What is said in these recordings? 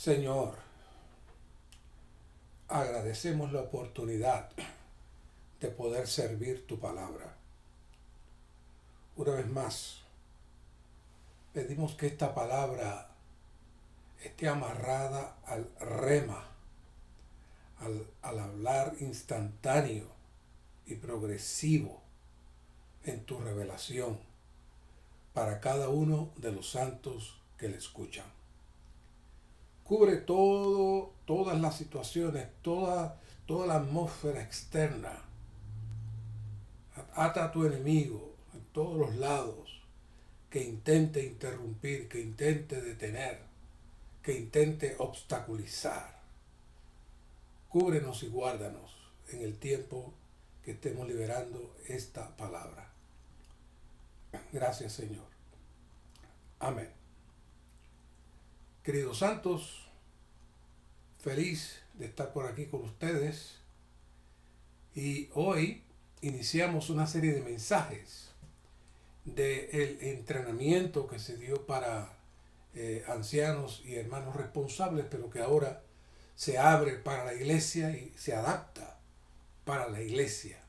Señor, agradecemos la oportunidad de poder servir tu palabra. Una vez más, pedimos que esta palabra esté amarrada al rema, al hablar instantáneo y progresivo en tu revelación para cada uno de los santos que le escuchan. Cubre todas las situaciones, toda la atmósfera externa. Ata a tu enemigo en todos los lados que intente interrumpir, que intente detener, que intente obstaculizar. Cúbrenos y guárdanos en el tiempo que estemos liberando esta palabra. Gracias, Señor. Amén. Queridos santos, feliz de estar por aquí con ustedes y hoy iniciamos una serie de mensajes del entrenamiento que se dio para ancianos y hermanos responsables, pero que ahora se abre para la iglesia y se adapta para la iglesia.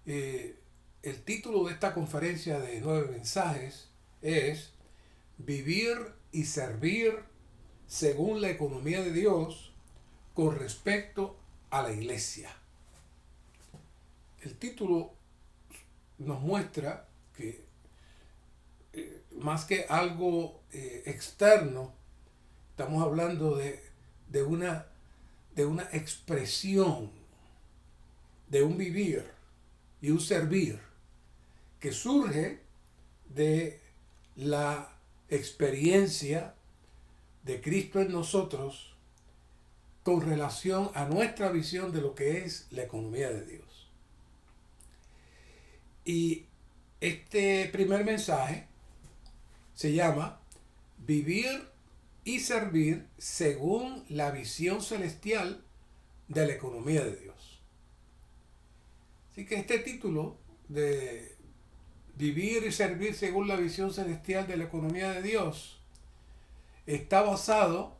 El título de esta conferencia de 9 mensajes es Vivir y servir según la economía de Dios con respecto a la iglesia. El título nos muestra que más que algo externo, estamos hablando de una expresión, de un vivir y un servir que surge de la experiencia de Cristo en nosotros con relación a nuestra visión de lo que es la economía de Dios. Y este primer mensaje se llama Vivir y servir según la visión celestial de la economía de Dios. Así que este título de Vivir y servir según la visión celestial de la economía de Dios está basado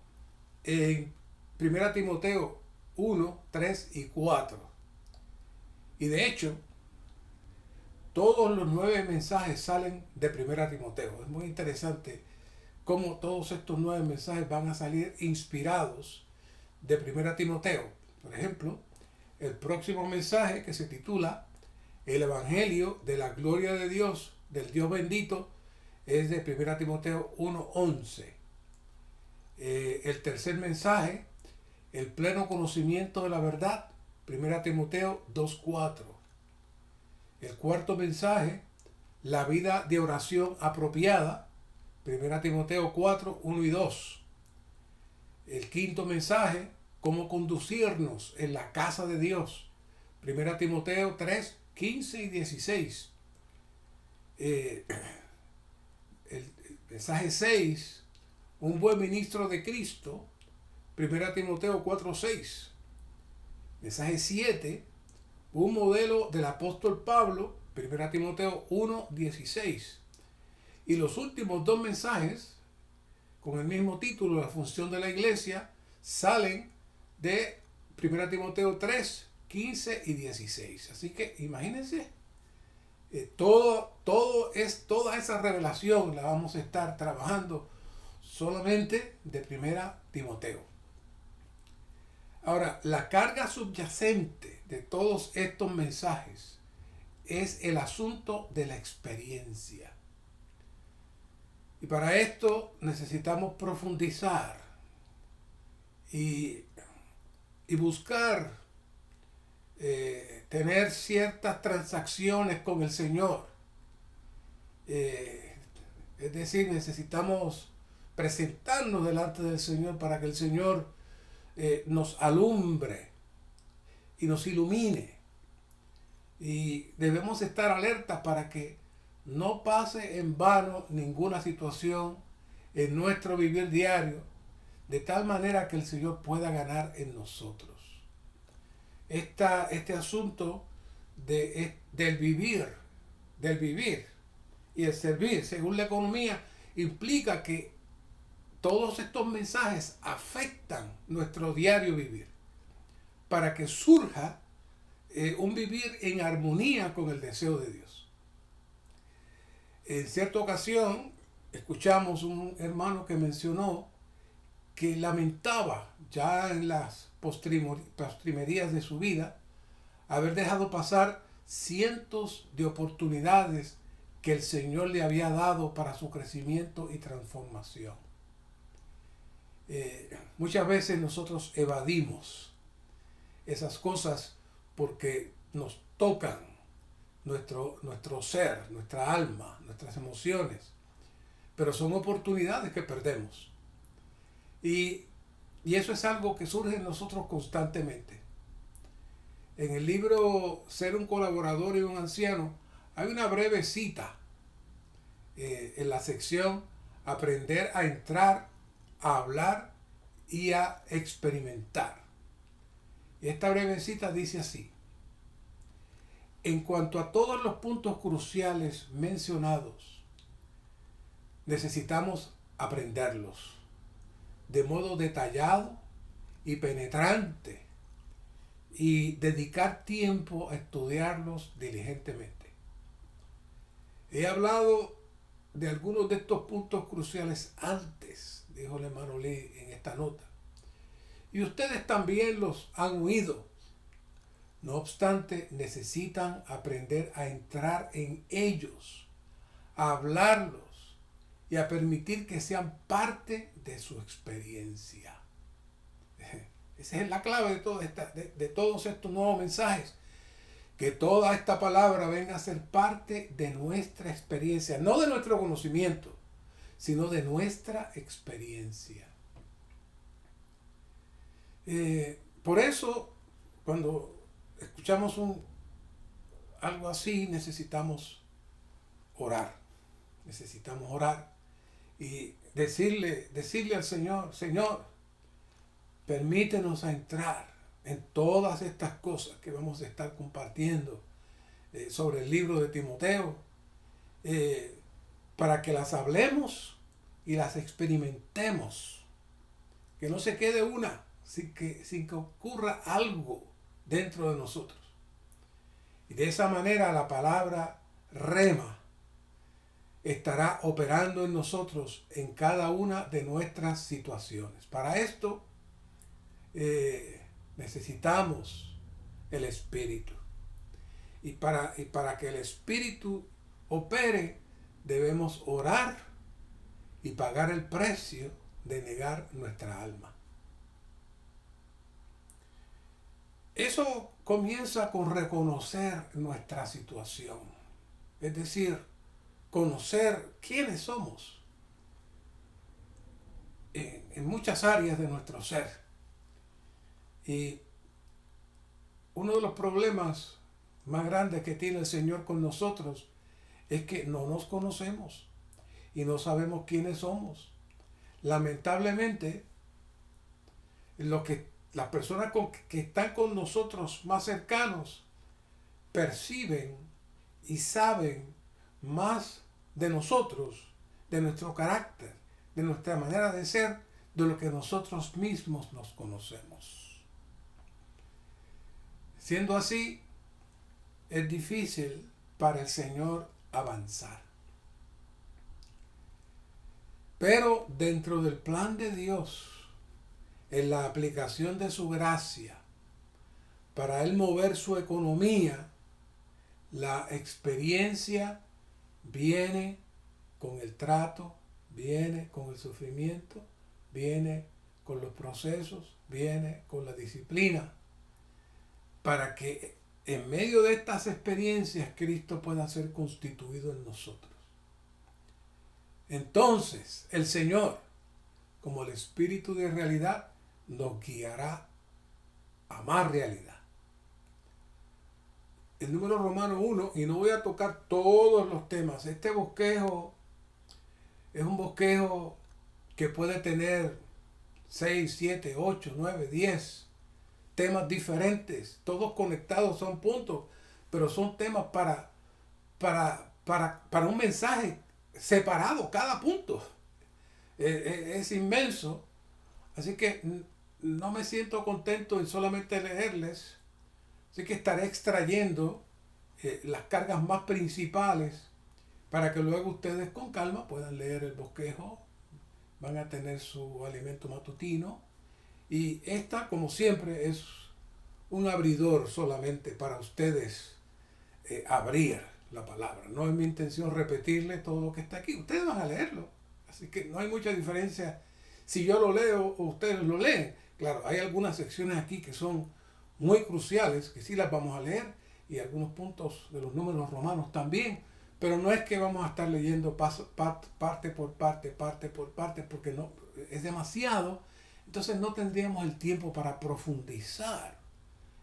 en 1 Timoteo 1, 3 y 4. Y de hecho, todos los 9 mensajes salen de 1 Timoteo. Es muy interesante cómo todos estos 9 mensajes van a salir inspirados de 1 Timoteo. Por ejemplo, el próximo mensaje, que se titula El Evangelio de la Gloria de Dios, del Dios bendito, es de 1 Timoteo 1:11. El tercer mensaje, el pleno conocimiento de la verdad, 1 Timoteo 2:4. El cuarto mensaje, la vida de oración apropiada, 1 Timoteo 4:1 y 2. El quinto mensaje, cómo conducirnos en la casa de Dios, 1 Timoteo 3:15 y 16. El mensaje 6, un buen ministro de Cristo, 1 Timoteo 4:6. Mensaje 7, un modelo del apóstol Pablo, 1 Timoteo 1:16. Y los últimos 2 mensajes, con el mismo título, la función de la iglesia, salen de 1 Timoteo 3:15 y 16. Así que imagínense, toda esa revelación la vamos a estar trabajando solamente de 1 Timoteo. Ahora, la carga subyacente de todos estos mensajes es el asunto de la experiencia. Y para esto necesitamos profundizar y buscar tener ciertas transacciones con el Señor. Es decir, necesitamos presentarnos delante del Señor para que el Señor nos alumbre y nos ilumine. Y debemos estar alertas para que no pase en vano ninguna situación en nuestro vivir diario, de tal manera que el Señor pueda ganar en nosotros. Este asunto del vivir y el servir según la economía implica que todos estos mensajes afectan nuestro diario vivir para que surja un vivir en armonía con el deseo de Dios. En cierta ocasión escuchamos un hermano que mencionó que lamentaba ya en las postrimerías de su vida haber dejado pasar cientos de oportunidades que el Señor le había dado para su crecimiento y transformación. Muchas veces nosotros evadimos esas cosas porque nos tocan nuestro ser, nuestra alma, nuestras emociones, pero son oportunidades que perdemos. Y eso es algo que surge en nosotros constantemente. En el libro Ser un colaborador y un anciano hay una breve cita en la sección Aprender a entrar, a hablar y a experimentar. Esta breve cita dice así: en cuanto a todos los puntos cruciales mencionados, necesitamos aprenderlos de modo detallado y penetrante y dedicar tiempo a estudiarlos diligentemente. He hablado de algunos de estos puntos cruciales antes, dijo el hermano Lee en esta nota, y ustedes también los han oído. No obstante, necesitan aprender a entrar en ellos, a hablarlos y a permitir que sean parte de su experiencia. Esa es la clave de todos estos nuevos mensajes. Que toda esta palabra venga a ser parte de nuestra experiencia, no de nuestro conocimiento, sino de nuestra experiencia. Por eso, cuando escuchamos algo así, necesitamos orar. Necesitamos orar y decirle al Señor: Señor, permítenos a entrar en todas estas cosas que vamos a estar compartiendo sobre el libro de Timoteo, para que las hablemos y las experimentemos, que no se quede una sin que ocurra algo dentro de nosotros. Y de esa manera la palabra rema estará operando en nosotros en cada una de nuestras situaciones. Para esto necesitamos el Espíritu. Y para que el Espíritu opere, debemos orar y pagar el precio de negar nuestra alma. Eso comienza con reconocer nuestra situación. Es decir, conocer quiénes somos en muchas áreas de nuestro ser. Y uno de los problemas más grandes que tiene el Señor con nosotros es que no nos conocemos y no sabemos quiénes somos. Lamentablemente, las personas que están con nosotros más cercanos perciben y saben más de nosotros, de nuestro carácter, de nuestra manera de ser, de lo que nosotros mismos nos conocemos. Siendo así, es difícil para el Señor avanzar. Pero dentro del plan de Dios, en la aplicación de su gracia, para Él mover su economía, la experiencia viene con el trato, viene con el sufrimiento, viene con los procesos, viene con la disciplina, para que en medio de estas experiencias Cristo pueda ser constituido en nosotros. Entonces el Señor, como el Espíritu de realidad, nos guiará a más realidad. El número romano 1, y no voy a tocar todos los temas. Este bosquejo es un bosquejo que puede tener 6, 7, 8, 9, 10 temas diferentes, todos conectados, son puntos, pero son temas para un mensaje separado, cada punto. es inmenso. Así que no me siento contento en solamente leerles. Así que estaré extrayendo las cargas más principales para que luego ustedes con calma puedan leer el bosquejo, van a tener su alimento matutino. Y esta, como siempre, es un abridor solamente para ustedes abrir la palabra. No es mi intención repetirles todo lo que está aquí. Ustedes van a leerlo. Así que no hay mucha diferencia si yo lo leo o ustedes lo leen. Claro, hay algunas secciones aquí que son muy cruciales, que sí las vamos a leer, y algunos puntos de los números romanos también, pero no es que vamos a estar leyendo parte por parte, porque no, es demasiado. Entonces no tendríamos el tiempo para profundizar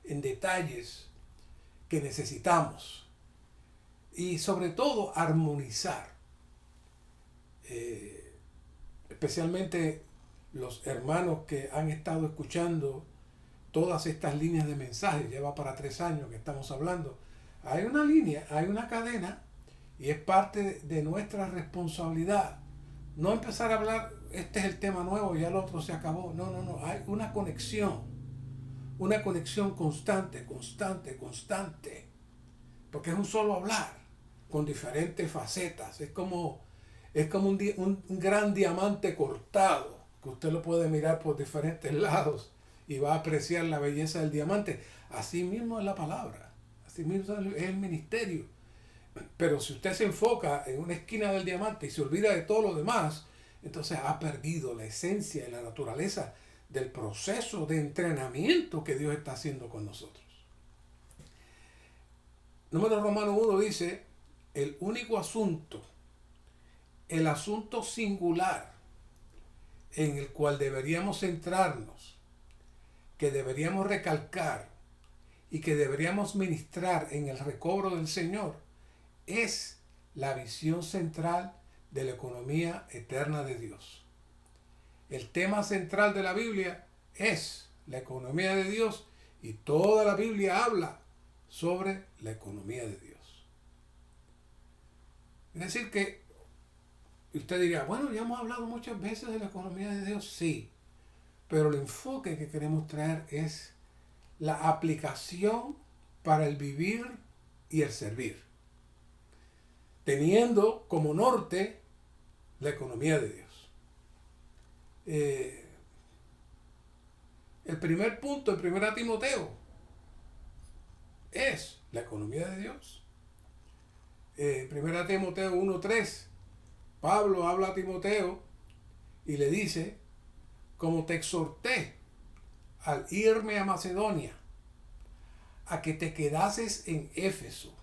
en detalles que necesitamos y sobre todo armonizar, especialmente los hermanos que han estado escuchando todas estas líneas de mensajes. Lleva para 3 años que estamos hablando. Hay una línea, hay una cadena, y es parte de nuestra responsabilidad. No empezar a hablar, este es el tema nuevo, ya el otro se acabó. No, no, no. Hay una conexión constante, porque es un solo hablar con diferentes facetas. Es como un gran diamante cortado, que usted lo puede mirar por diferentes lados y va a apreciar la belleza del diamante. Así mismo es la palabra, así mismo es el ministerio. Pero si usted se enfoca en una esquina del diamante y se olvida de todo lo demás, entonces ha perdido la esencia y la naturaleza del proceso de entrenamiento que Dios está haciendo con nosotros. Número Romano 1 dice, el único asunto, el asunto singular en el cual deberíamos centrarnos, que deberíamos recalcar y que deberíamos ministrar en el recobro del Señor, es la visión central de la economía eterna de Dios. El tema central de la Biblia es la economía de Dios, y toda la Biblia habla sobre la economía de Dios. Es decir que usted diría, bueno, ya hemos hablado muchas veces de la economía de Dios, sí, pero el enfoque que queremos traer es la aplicación para el vivir y el servir, teniendo como norte la economía de Dios. El primer punto en 1 Timoteo es la economía de Dios. 1 Timoteo 1:3, Pablo habla a Timoteo y le dice, como te exhorté al irme a Macedonia, a que te quedases en Éfeso,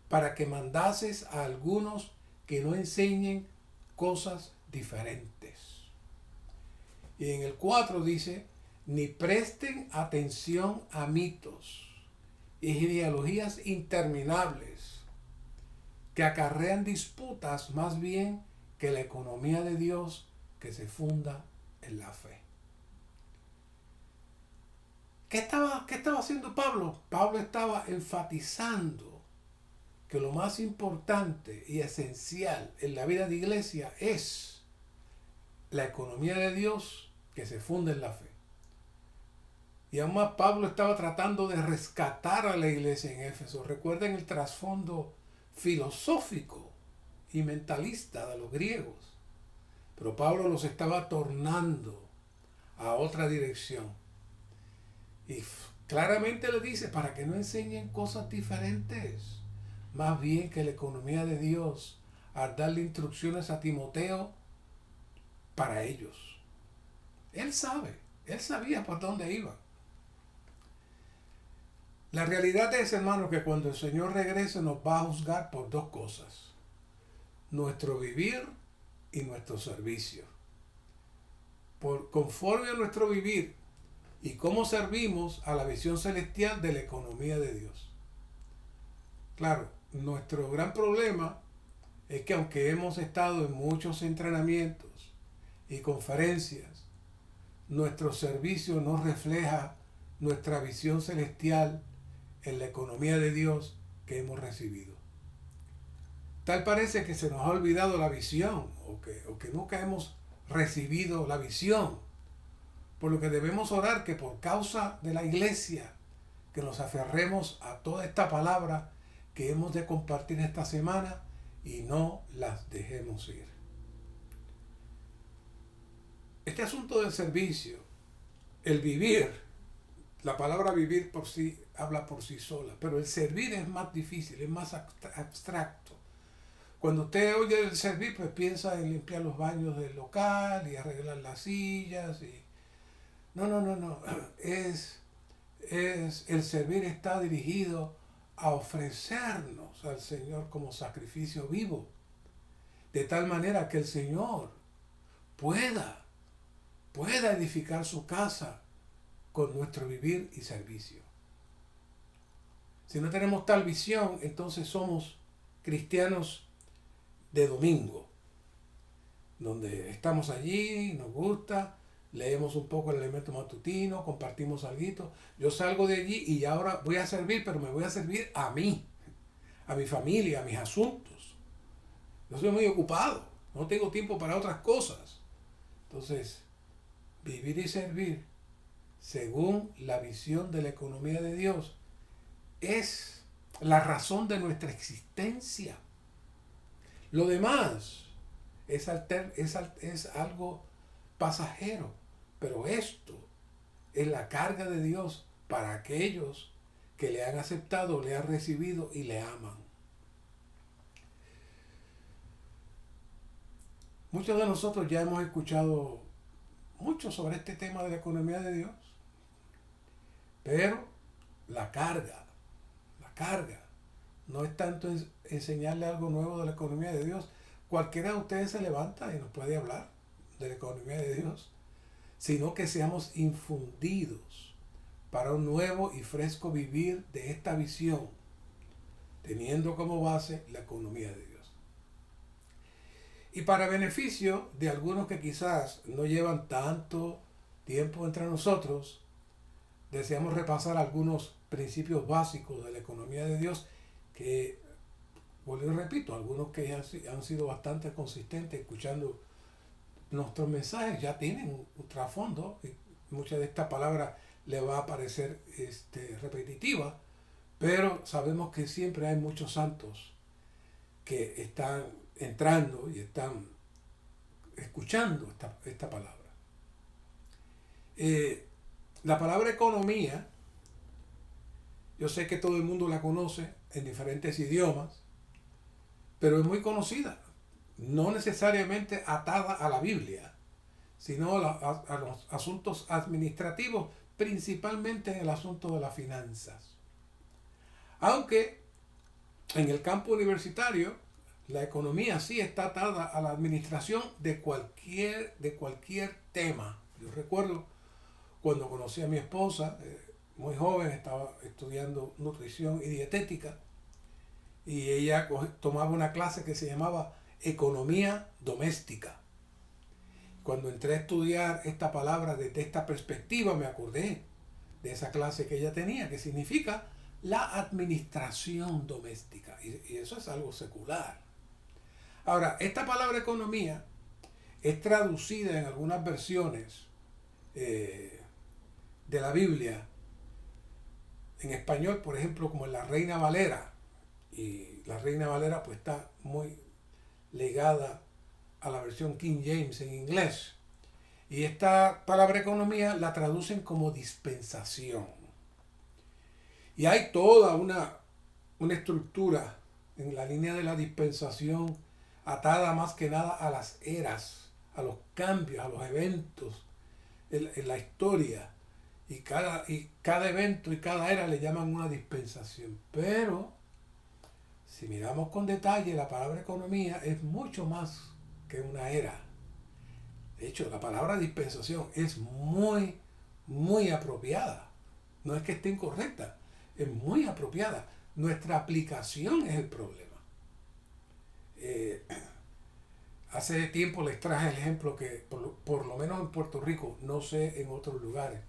para que mandases a algunos que no enseñen cosas diferentes. Y en el 4 dice, ni presten atención a mitos y genealogías interminables que acarrean disputas más bien que la economía de Dios que se funda en la fe. ¿Qué estaba haciendo Pablo? Pablo estaba enfatizando que lo más importante y esencial en la vida de iglesia es la economía de Dios que se funda en la fe. Y aún más, Pablo estaba tratando de rescatar a la iglesia en Éfeso. Recuerden el trasfondo filosófico y mentalista de los griegos. Pero Pablo los estaba tornando a otra dirección. Y claramente le dice, para que no enseñen cosas diferentes, más bien que la economía de Dios, al darle instrucciones a Timoteo para ellos. Él sabía por dónde iba. La realidad es, hermanos, que cuando el Señor regrese nos va a juzgar por 2 cosas: nuestro vivir y nuestro servicio. Conforme a nuestro vivir y cómo servimos a la visión celestial de la economía de Dios. Claro, nuestro gran problema es que aunque hemos estado en muchos entrenamientos y conferencias, nuestro servicio no refleja nuestra visión celestial en la economía de Dios que hemos recibido. Tal parece que se nos ha olvidado la visión, o que nunca hemos recibido la visión. Por lo que debemos orar que por causa de la iglesia, que nos aferremos a toda esta palabra que hemos de compartir esta semana y no las dejemos ir. Este asunto del servicio, el vivir, la palabra vivir por sí habla por sí sola, pero el servir es más difícil, es más abstracto. Cuando usted oye el servir, pues piensa en limpiar los baños del local y arreglar las sillas. No. El servir está dirigido a ofrecernos al Señor como sacrificio vivo, de tal manera que el Señor pueda edificar su casa con nuestro vivir y servicio. Si no tenemos tal visión, entonces somos cristianos de domingo, donde estamos allí, nos gusta, leemos un poco el elemento matutino, compartimos algo. Yo salgo de allí y ahora voy a servir, pero me voy a servir a mí, a mi familia, a mis asuntos. Yo soy muy ocupado, no tengo tiempo para otras cosas. Entonces, vivir y servir según la visión de la economía de Dios es la razón de nuestra existencia. Lo demás es algo pasajero, pero esto es la carga de Dios para aquellos que le han aceptado, le han recibido y le aman. Muchos de nosotros ya hemos escuchado mucho sobre este tema de la economía de Dios, pero la carga no es tanto enseñarle algo nuevo de la economía de Dios. Cualquiera de ustedes se levanta y nos puede hablar de la economía de Dios, sino que seamos infundidos para un nuevo y fresco vivir de esta visión, teniendo como base la economía de Dios. Y para beneficio de algunos que quizás no llevan tanto tiempo entre nosotros, deseamos repasar algunos principios básicos de la economía de Dios que, vuelvo y repito, algunos que han sido bastante consistentes escuchando nuestros mensajes ya tienen un trasfondo y mucha de esta palabra le va a parecer repetitiva, pero sabemos que siempre hay muchos santos que están entrando y están escuchando esta palabra. La palabra economía, yo sé que todo el mundo la conoce en diferentes idiomas, pero es muy conocida, no necesariamente atada a la Biblia, sino a los asuntos administrativos, principalmente en el asunto de las finanzas. Aunque en el campo universitario, la economía sí está atada a la administración de cualquier tema. Yo recuerdo cuando conocí a mi esposa, muy joven, estaba estudiando nutrición y dietética, y ella tomaba una clase que se llamaba economía doméstica. Cuando entré a estudiar esta palabra desde esta perspectiva, me acordé de esa clase que ella tenía, que significa la administración doméstica, y eso es algo secular. Ahora, esta palabra economía es traducida en algunas versiones de la Biblia en español, por ejemplo, como en la Reina Valera, y la Reina Valera pues está muy ligada a la versión King James en inglés, y esta palabra economía la traducen como dispensación, y hay toda una estructura en la línea de la dispensación atada más que nada a las eras, a los cambios, a los eventos en la historia, y cada evento y cada era le llaman una dispensación. Pero si miramos con detalle, la palabra economía es mucho más que una era. De hecho, la palabra dispensación es muy, muy apropiada. No es que esté incorrecta, es muy apropiada. Nuestra aplicación es el problema. Hace tiempo les traje el ejemplo que, por lo menos en Puerto Rico, no sé en otros lugares,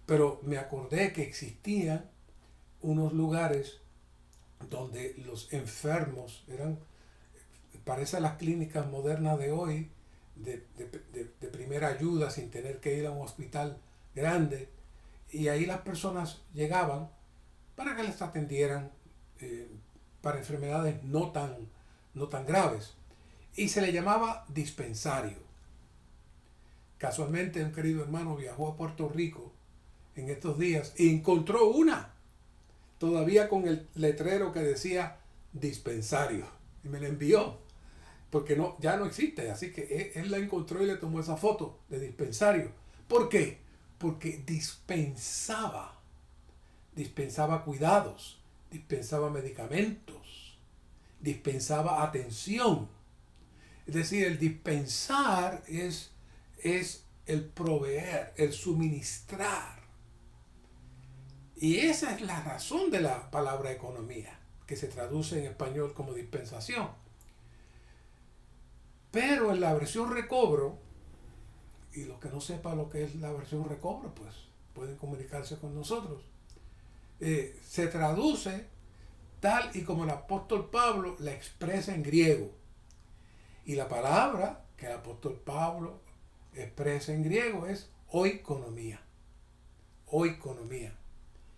pero me acordé que existían unos lugares donde los enfermos eran, parece las clínicas modernas de hoy, de primera ayuda sin tener que ir a un hospital grande. Y ahí las personas llegaban para que les atendieran eh, para enfermedades no tan graves. Y se le llamaba dispensario. Casualmente un querido hermano viajó a Puerto Rico en estos días y encontró una, todavía con el letrero que decía dispensario. Y me la envió, porque no, ya no existe. Así que él la encontró y le tomó esa foto de dispensario. ¿Por qué? Porque dispensaba cuidados, dispensaba medicamentos, dispensaba atención. Es decir, el dispensar es el proveer, el suministrar. Y esa es la razón de la palabra economía, que se traduce en español como dispensación. Pero en la versión recobro, y los que no sepan lo que es la versión recobro, pues pueden comunicarse con nosotros, se traduce tal y como el apóstol Pablo la expresa en griego. Y la palabra que el apóstol Pablo expresa en griego es oikonomía. Oikonomía.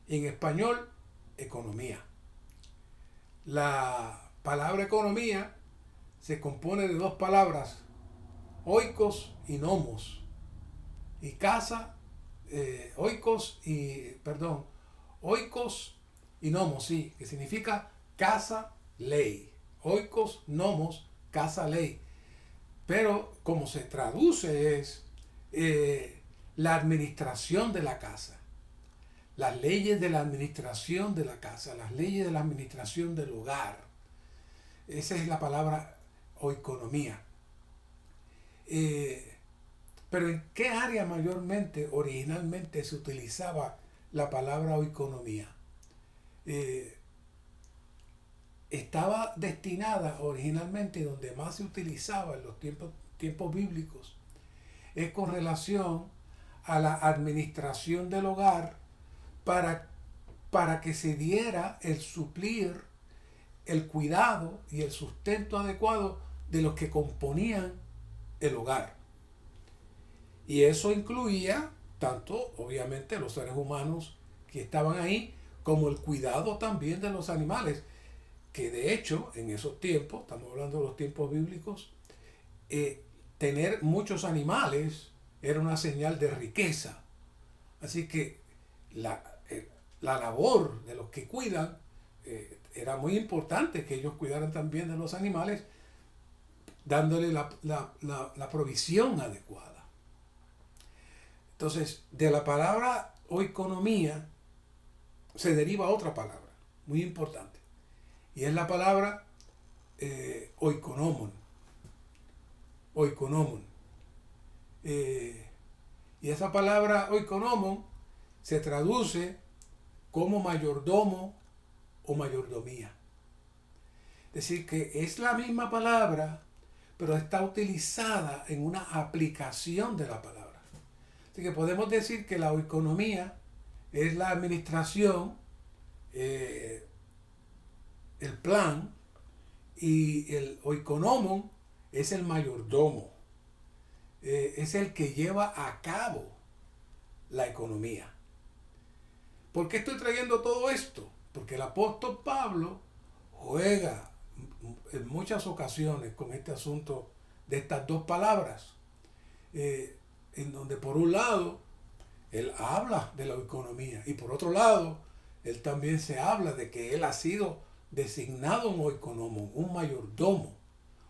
En español, economía. La palabra economía se compone de dos palabras, oikos y nomos. Y casa, oikos y nomos, sí, que significa casa, ley. Oikos, nomos, casa, ley. Pero como se traduce es la administración de la casa, las leyes de la administración de la casa, las leyes de la administración del hogar. Esa es la palabra oikonomía. Pero ¿en qué área mayormente, originalmente, se utilizaba la palabra oikonomía? Estaba destinada originalmente, donde más se utilizaba en los tiempos bíblicos, es con relación a la administración del hogar para que se diera el suplir, el cuidado y el sustento adecuado de los que componían el hogar. Y eso incluía tanto, obviamente, los seres humanos que estaban ahí, como el cuidado también de los animales, que de hecho, en esos tiempos, estamos hablando de los tiempos bíblicos, tener muchos animales era una señal de riqueza. Así que la labor de los que cuidan era muy importante, que ellos cuidaran también de los animales, dándole la provisión adecuada. Entonces, de la palabra oikonomía se deriva otra palabra muy importante, y es la palabra oikonomon. Oikonomon. Y esa palabra oikonomon se traduce como mayordomo o mayordomía. Es decir, que es la misma palabra, pero está utilizada en una aplicación de la palabra. Así que podemos decir que la oikonomía es la administración, el plan, y el oikonomon es el mayordomo, es el que lleva a cabo la economía. ¿Por qué estoy trayendo todo esto? Porque el apóstol Pablo juega en muchas ocasiones con este asunto de estas dos palabras, en donde por un lado él habla de la economía y por otro lado él también se habla de que él ha sido designado un oikonomon, un mayordomo,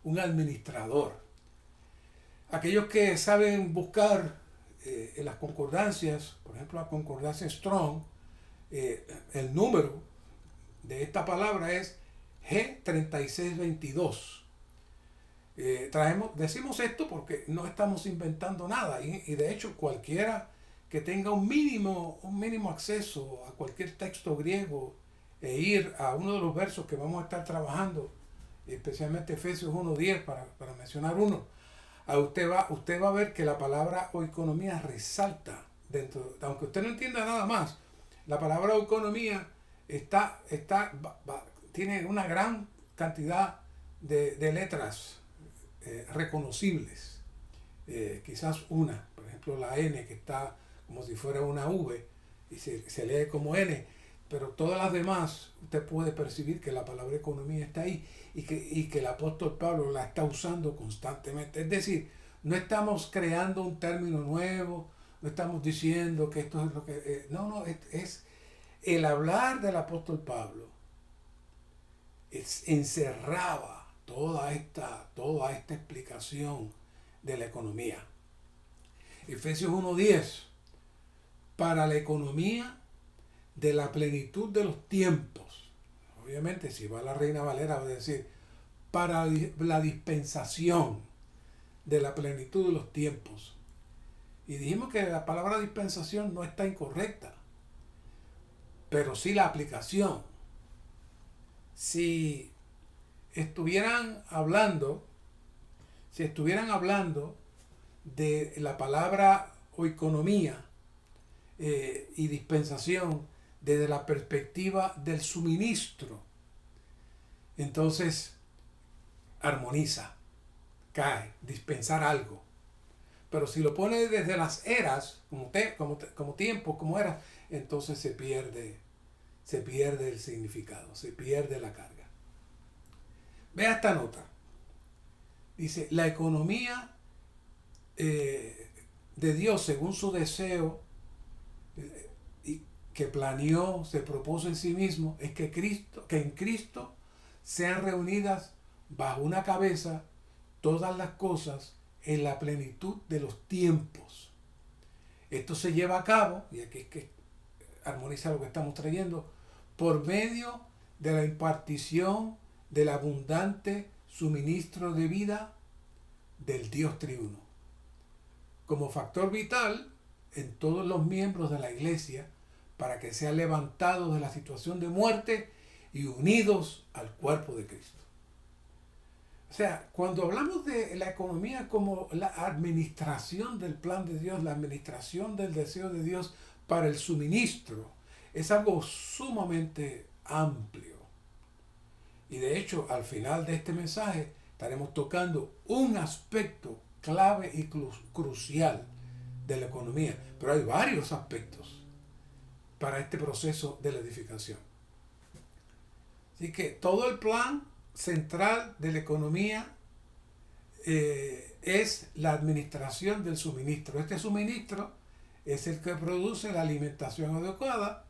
un administrador. Aquellos que saben buscar en las concordancias, por ejemplo la concordancia Strong, el número de esta palabra es G3622. Decimos esto porque no estamos inventando nada, y de hecho cualquiera que tenga un mínimo acceso a cualquier texto griego e ir a uno de los versos que vamos a estar trabajando, especialmente Efesios 1:10 para mencionar uno, usted va a ver que la palabra oikonomía resalta dentro, aunque usted no entienda nada más, la palabra economía tiene una gran cantidad de letras reconocibles. quizás una, por ejemplo la N que está como si fuera una V y se lee como N, pero todas las demás usted puede percibir que la palabra economía está ahí y que el apóstol Pablo la está usando constantemente. Es decir, no estamos creando un término nuevo, no estamos diciendo que esto es lo que... no, es el hablar del apóstol Pablo encerraba toda esta explicación de la economía. Efesios 1:10, para la economía de la plenitud de los tiempos. Obviamente, si va a la Reina Valera, va a decir, para la dispensación de la plenitud de los tiempos. Y dijimos que la palabra dispensación no está incorrecta, pero sí la aplicación. Si estuvieran hablando de la palabra o economía y dispensación desde la perspectiva del suministro, entonces armoniza, cae, dispensar algo. Pero si lo pone desde las eras, como tiempo, como eras, entonces se pierde el significado, se pierde la carga. Vea esta nota. Dice, la economía de Dios según su deseo y que planeó, se propuso en sí mismo, es que en Cristo sean reunidas bajo una cabeza todas las cosas en la plenitud de los tiempos. Esto se lleva a cabo, y aquí es que armoniza lo que estamos trayendo, por medio de la impartición del abundante suministro de vida del Dios triuno, como factor vital en todos los miembros de la iglesia para que sean levantados de la situación de muerte y unidos al cuerpo de Cristo. O sea, cuando hablamos de la economía como la administración del plan de Dios, la administración del deseo de Dios para el suministro, es algo sumamente amplio. Y de hecho, al final de este mensaje estaremos tocando un aspecto clave y crucial de la economía. Pero hay varios aspectos para este proceso de la edificación. Así que todo el plan central de la economía es la administración del suministro. Este suministro es el que produce la alimentación adecuada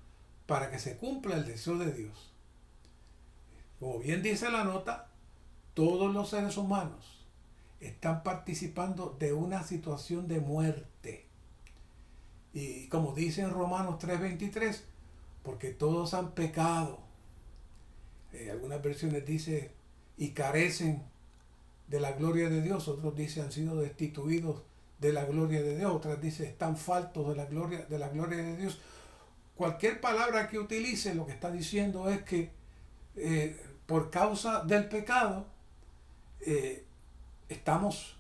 para que se cumpla el deseo de Dios. Como bien dice la nota, todos los seres humanos están participando de una situación de muerte. Y como dice en Romanos 3:23, porque todos han pecado. Algunas versiones dicen y carecen de la gloria de Dios, otros dicen han sido destituidos de la gloria de Dios, otras dicen están faltos de la gloria de Dios. Cualquier palabra que utilice, lo que está diciendo es que por causa del pecado estamos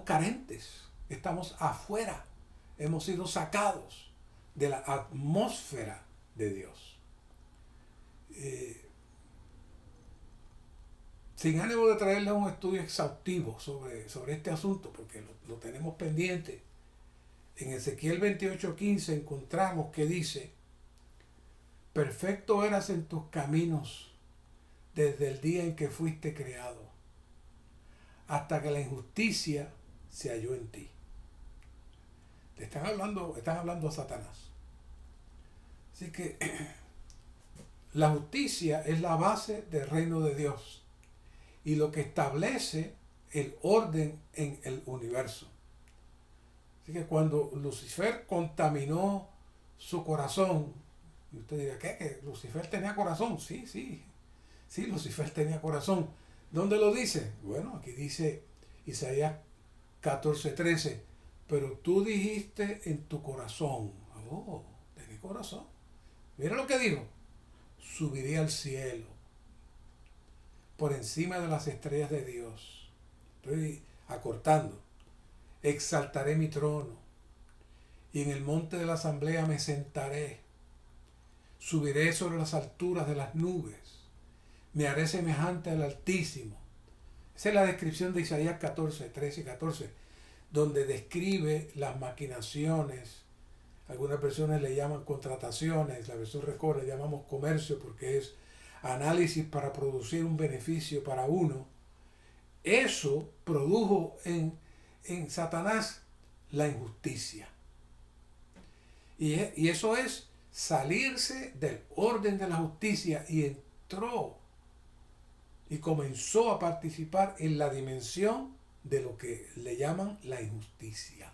carentes, estamos afuera, hemos sido sacados de la atmósfera de Dios. Sin ánimo de traerles un estudio exhaustivo sobre este asunto, porque lo tenemos pendiente, en Ezequiel 28:15 encontramos que dice, perfecto eras en tus caminos desde el día en que fuiste creado, hasta que la injusticia se halló en ti. Están hablando a Satanás. Así que la justicia es la base del reino de Dios y lo que establece el orden en el universo. Así que cuando Lucifer contaminó su corazón, y usted dirá, ¿qué? ¿Que Lucifer tenía corazón? Sí, Lucifer tenía corazón. ¿Dónde lo dice? Bueno, aquí dice Isaías 14:13, pero tú dijiste en tu corazón, tenés corazón. Mira lo que dijo, subiré al cielo, por encima de las estrellas de Dios. Estoy acortando. Exaltaré mi trono, y en el monte de la asamblea me sentaré. Subiré sobre las alturas de las nubes, me haré semejante al Altísimo. Esa es la descripción de Isaías 14:13 y 14. donde describe las maquinaciones. Algunas personas le llaman contrataciones, la versión Record le llamamos comercio porque es análisis para producir un beneficio para uno. Eso produjo en Satanás la injusticia. Y eso es salirse del orden de la justicia y entró y comenzó a participar en la dimensión de lo que le llaman la injusticia.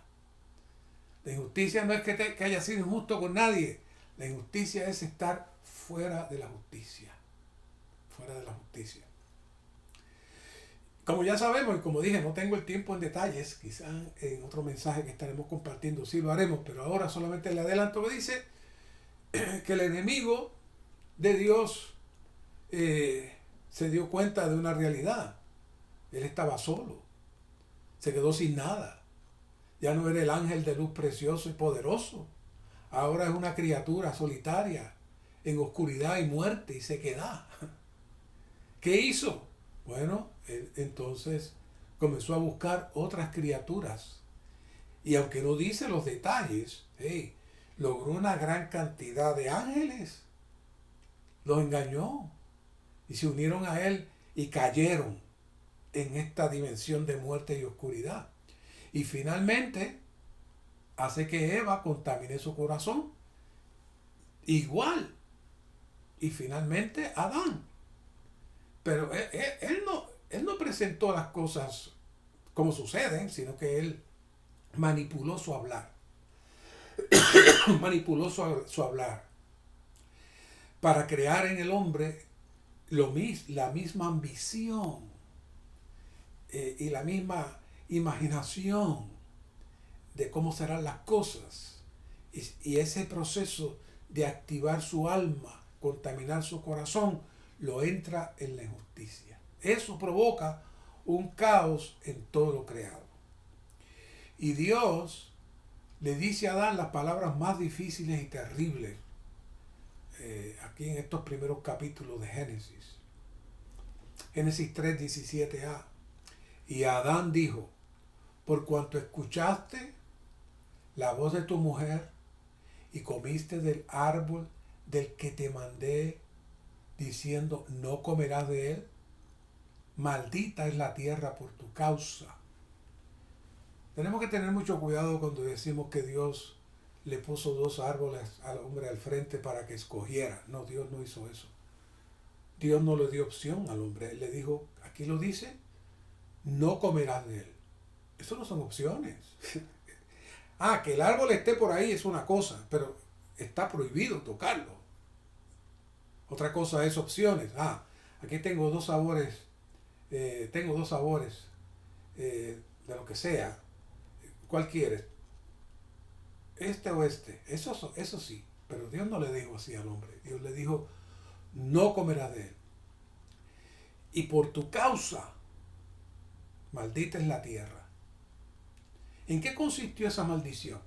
La injusticia no es que haya sido injusto con nadie. La injusticia es estar fuera de la justicia. Fuera de la justicia. Como ya sabemos, y como dije, no tengo el tiempo en detalles, quizás en otro mensaje que estaremos compartiendo sí lo haremos, pero ahora solamente le adelanto que dice que el enemigo de Dios se dio cuenta de una realidad. Él estaba solo, se quedó sin nada. Ya no era el ángel de luz precioso y poderoso. Ahora es una criatura solitaria, en oscuridad y muerte y sequedad. ¿Qué hizo? Bueno, él entonces comenzó a buscar otras criaturas. Y aunque no dice los detalles, logró una gran cantidad de ángeles. Los engañó. Y se unieron a él y cayeron en esta dimensión de muerte y oscuridad. Y finalmente hace que Eva contamine su corazón. Igual. Y finalmente Adán. Pero él no presentó las cosas como suceden, sino que él manipuló su hablar. Manipuló su hablar para crear en el hombre la misma ambición y la misma imaginación de cómo serán las cosas. Y ese proceso de activar su alma, contaminar su corazón, lo entra en la injusticia. Eso provoca un caos en todo lo creado. Y Dios le dice a Adán las palabras más difíciles y terribles aquí en estos primeros capítulos de Génesis. Génesis 3:17a. Y Adán dijo: por cuanto escuchaste la voz de tu mujer y comiste del árbol del que te mandé, diciendo no comerás de él, maldita es la tierra por tu causa. Tenemos que tener mucho cuidado cuando decimos que Dios le puso dos árboles al hombre al frente para que escogiera. No, Dios no hizo eso. Dios no le dio opción al hombre. Él le dijo, aquí lo dice, no comerás de él. Eso no son opciones. Que el árbol esté por ahí es una cosa, pero está prohibido tocarlo. Otra cosa es opciones. Aquí tengo dos sabores. Tengo dos sabores de lo que sea. ¿Cuál quieres? Este o este. Eso sí. Pero Dios no le dijo así al hombre. Dios le dijo, no comerás de él. Y por tu causa, maldita es la tierra. ¿En qué consistió esa maldición?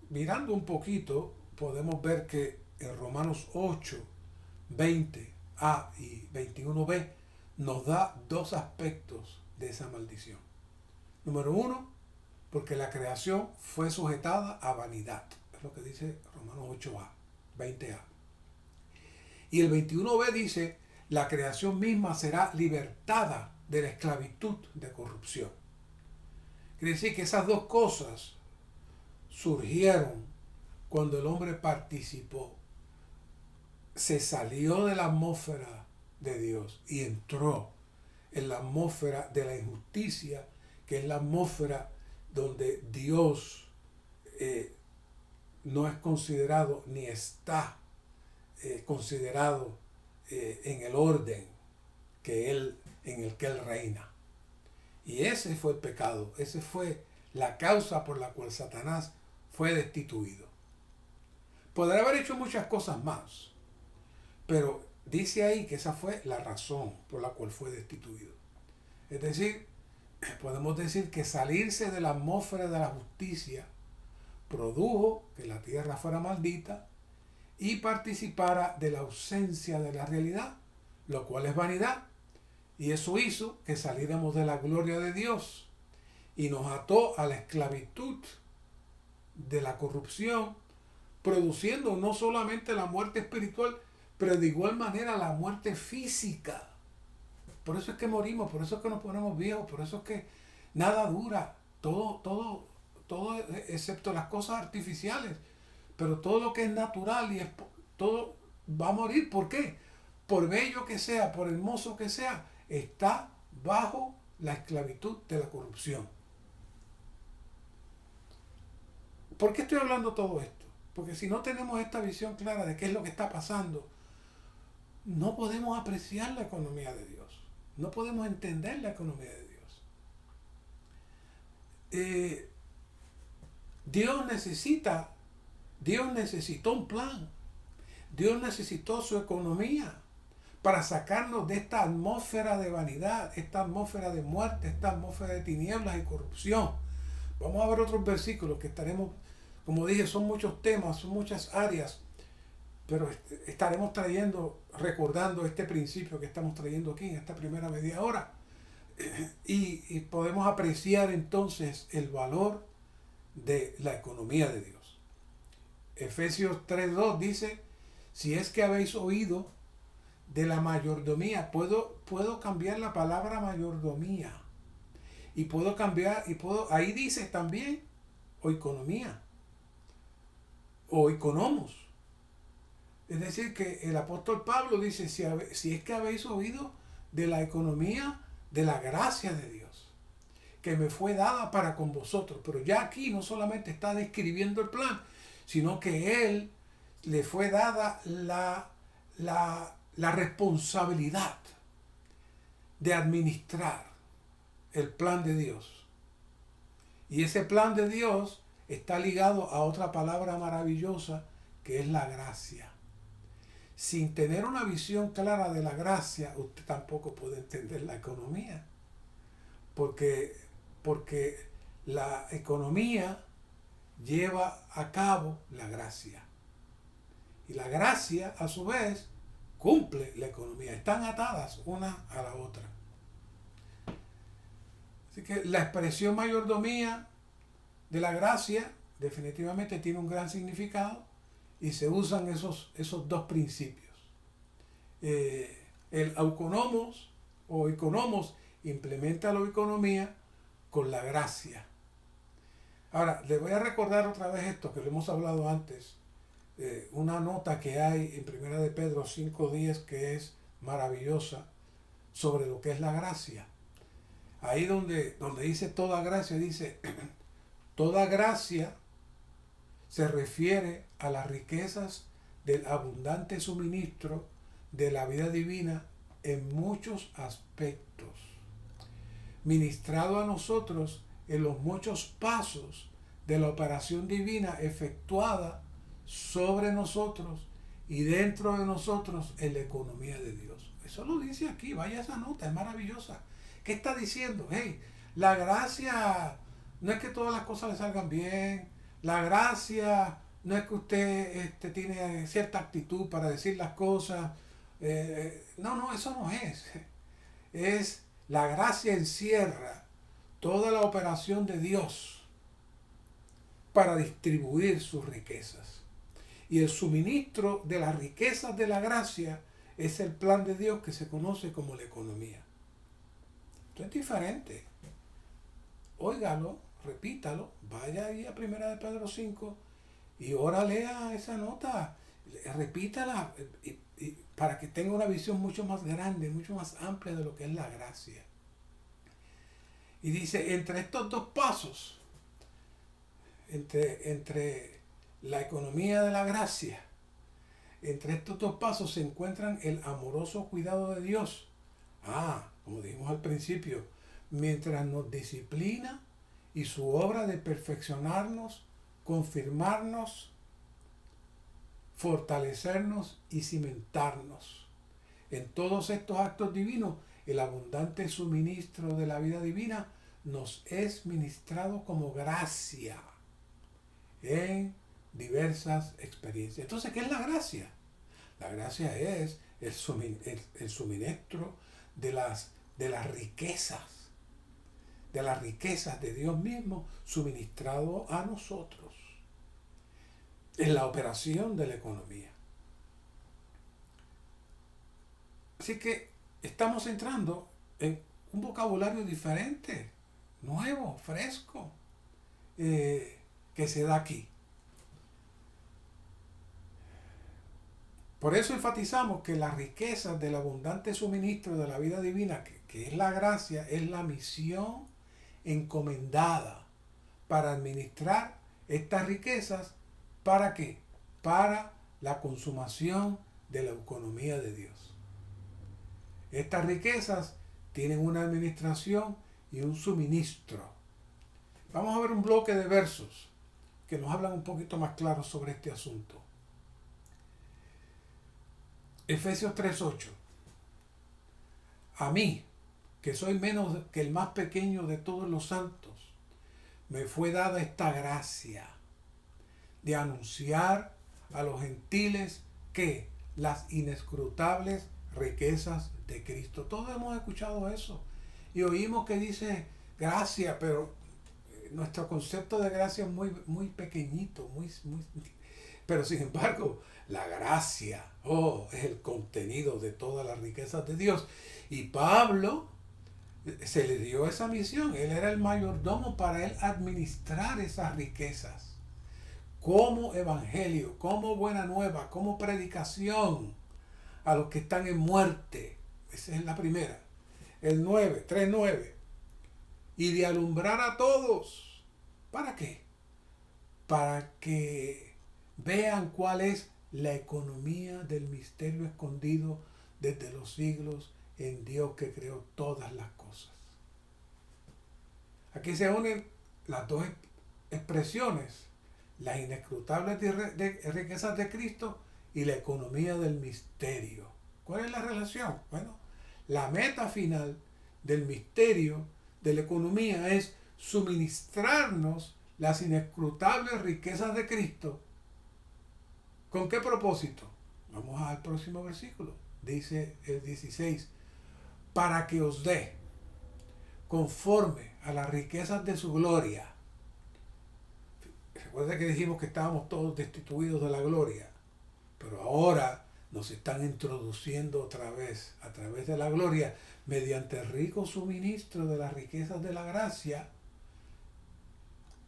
Mirando un poquito, podemos ver que en Romanos 8, 20a y 21b nos da dos aspectos de esa maldición. Número uno, porque la creación fue sujetada a vanidad. Es lo que dice Romanos 8a, 20a. Y el 21b dice, la creación misma será libertada de la esclavitud de corrupción. Quiere decir que esas dos cosas surgieron cuando el hombre participó, se salió de la atmósfera de Dios y entró en la atmósfera de la injusticia, que es la atmósfera donde Dios no es considerado ni está considerado en el orden en el que Él reina. Y ese fue el pecado, esa fue la causa por la cual Satanás fue destituido. Podrá haber hecho muchas cosas más, pero dice ahí que esa fue la razón por la cual fue destituido. Es decir, podemos decir que salirse de la atmósfera de la justicia produjo que la tierra fuera maldita y participara de la ausencia de la realidad, lo cual es vanidad. Y eso hizo que saliéramos de la gloria de Dios y nos ató a la esclavitud de la corrupción, produciendo no solamente la muerte espiritual, pero de igual manera la muerte física. Por eso es que morimos, por eso es que nos ponemos viejos, por eso es que nada dura, todo excepto las cosas artificiales, pero todo lo que es natural todo va a morir. ¿Por qué? Por bello que sea, por hermoso que sea, está bajo la esclavitud de la corrupción. ¿Por qué estoy hablando todo esto? Porque si no tenemos esta visión clara de qué es lo que está pasando, no podemos apreciar la economía de Dios. No podemos entender la economía de Dios. Dios necesitó un plan. Dios necesitó su economía para sacarnos de esta atmósfera de vanidad, esta atmósfera de muerte, esta atmósfera de tinieblas y corrupción. Vamos a ver otros versículos que estaremos, como dije, son muchos temas, son muchas áreas, pero estaremos recordando este principio que estamos trayendo aquí en esta primera media hora. Y podemos apreciar entonces el valor de la economía de Dios. Efesios 3:2 dice, si es que habéis oído de la mayordomía, puedo cambiar la palabra mayordomía y ahí dice también o economía o economos. Es decir, que el apóstol Pablo dice, si es que habéis oído de la economía de la gracia de Dios, que me fue dada para con vosotros. Pero ya aquí no solamente está describiendo el plan, sino que él le fue dada la responsabilidad de administrar el plan de Dios. Y ese plan de Dios está ligado a otra palabra maravillosa que es la gracia. Sin tener una visión clara de la gracia, usted tampoco puede entender la economía. Porque la economía lleva a cabo la gracia. Y la gracia, a su vez, cumple la economía. Están atadas una a la otra. Así que la expresión mayordomía de la gracia definitivamente tiene un gran significado y se usan esos dos principios. El auconomos o economos implementa la economía con la gracia. Ahora, les voy a recordar otra vez esto que lo hemos hablado antes. Una nota que hay en Primera de Pedro 5:10 que es maravillosa sobre lo que es la gracia. Ahí donde dice toda gracia, dice toda gracia se refiere a las riquezas del abundante suministro de la vida divina en muchos aspectos, ministrado a nosotros en los muchos pasos de la operación divina efectuada sobre nosotros y dentro de nosotros en la economía de Dios. Eso lo dice aquí, vaya esa nota, es maravillosa. ¿Qué está diciendo? Hey, la gracia no es que todas las cosas le salgan bien, la gracia no es que usted tiene cierta actitud para decir las cosas. No, eso no es. La gracia encierra toda la operación de Dios para distribuir sus riquezas. Y el suministro de las riquezas de la gracia es el plan de Dios que se conoce como la economía. Esto es diferente. Óigalo, repítalo, vaya ahí a 1 de Pedro 5 y ahora lea esa nota, repítala para que tenga una visión mucho más grande, mucho más amplia de lo que es la gracia. Y dice, entre estos dos pasos, entre la economía de la gracia, entre estos dos pasos se encuentran el amoroso cuidado de Dios. Como dijimos al principio, mientras nos disciplina y su obra de perfeccionarnos, confirmarnos, fortalecernos y cimentarnos. En todos estos actos divinos, el abundante suministro de la vida divina nos es ministrado como gracia en diversas experiencias. Entonces, ¿qué es la gracia? La gracia es el suministro de las riquezas de las riquezas de Dios mismo suministrado a nosotros en la operación de la economía. Así que estamos entrando en un vocabulario diferente, nuevo, fresco, que se da aquí. Por eso enfatizamos que las riquezas del abundante suministro de la vida divina, que es la gracia, es la misión encomendada para administrar estas riquezas. ¿Para qué? Para la consumación de la economía de Dios. Estas riquezas tienen una administración y un suministro. Vamos a ver un bloque de versos que nos hablan un poquito más claro sobre este asunto. Efesios 3:8. A mí, que soy menos que el más pequeño de todos los santos, me fue dada esta gracia de anunciar a los gentiles que las inescrutables riquezas de Cristo. Todos hemos escuchado eso y oímos que dice gracia, pero nuestro concepto de gracia es muy pequeñito, pero sin embargo, la gracia, es el contenido de todas las riquezas de Dios. Y Pablo se le dio esa misión. Él era el mayordomo para él administrar esas riquezas. Como evangelio, como buena nueva, como predicación a los que están en muerte. Esa es la primera. El 3:9. Y de alumbrar a todos. ¿Para qué? Para que vean cuál es la economía del misterio escondido desde los siglos en Dios que creó todas las cosas. Aquí se unen las dos expresiones, las inescrutables riquezas de Cristo y la economía del misterio. ¿Cuál es la relación? Bueno, la meta final del misterio de la economía es suministrarnos las inescrutables riquezas de Cristo. ¿Con qué propósito? Vamos al próximo versículo. Dice el 16. Para que os dé, conforme a las riquezas de su gloria. Recuerda que dijimos que estábamos todos destituidos de la gloria. Pero ahora nos están introduciendo otra vez, a través de la gloria, mediante el rico suministro de las riquezas de la gracia.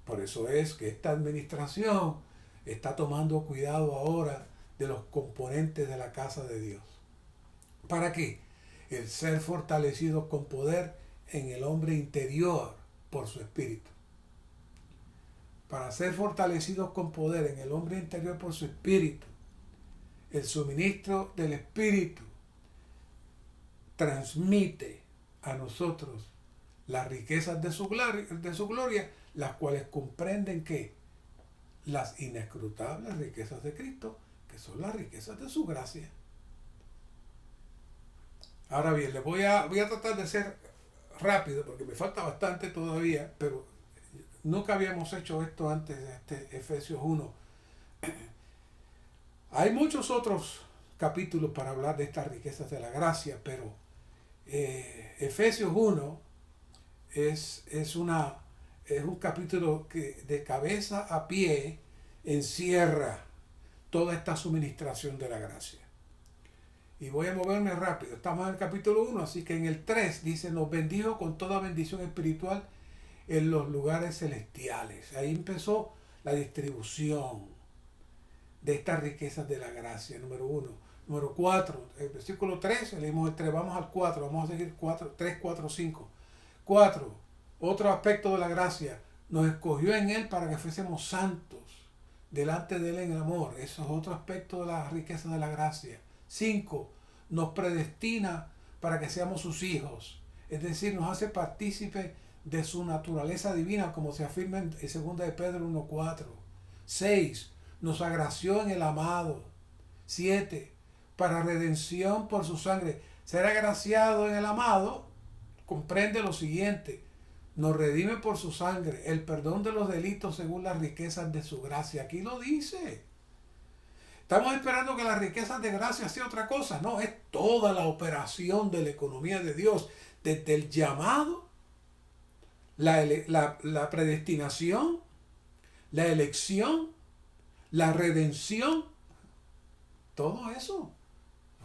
Por eso es que esta administración está tomando cuidado ahora de los componentes de la casa de Dios. ¿Para qué? El ser fortalecido con poder en el hombre interior por su espíritu. Para ser fortalecidos con poder en el hombre interior por su espíritu, el suministro del espíritu transmite a nosotros las riquezas de su gloria, las cuales comprenden que las inescrutables riquezas de Cristo, que son las riquezas de su gracia. Ahora bien, voy a tratar de ser rápido porque me falta bastante todavía, pero nunca habíamos hecho esto antes de este Efesios 1. Hay muchos otros capítulos para hablar de estas riquezas de la gracia, pero Efesios 1 es un capítulo que de cabeza a pie encierra toda esta suministración de la gracia. Y voy a moverme rápido. Estamos en el capítulo 1, así que en el 3 dice, nos bendijo con toda bendición espiritual en los lugares celestiales. Ahí empezó la distribución de estas riquezas de la gracia, número 1. Número 4, el versículo 3, leímos el 3, vamos al 4, vamos a seguir 3, 4, 5. 4, otro aspecto de la gracia, nos escogió en Él para que fuésemos santos delante de Él en amor. Eso es otro aspecto de la riqueza de la gracia. 5, nos predestina para que seamos sus hijos, es decir, nos hace partícipe de su naturaleza divina, como se afirma en 2 de Pedro 1:4. 6, nos agració en el amado. 7, para redención por su sangre. Ser agraciado en el amado comprende lo siguiente: nos redime por su sangre, el perdón de los delitos según las riquezas de su gracia. Aquí lo dice. Estamos esperando que las riquezas de gracia sea otra cosa. No, es toda la operación de la economía de Dios, desde el llamado, la predestinación, la elección, la redención, todo eso.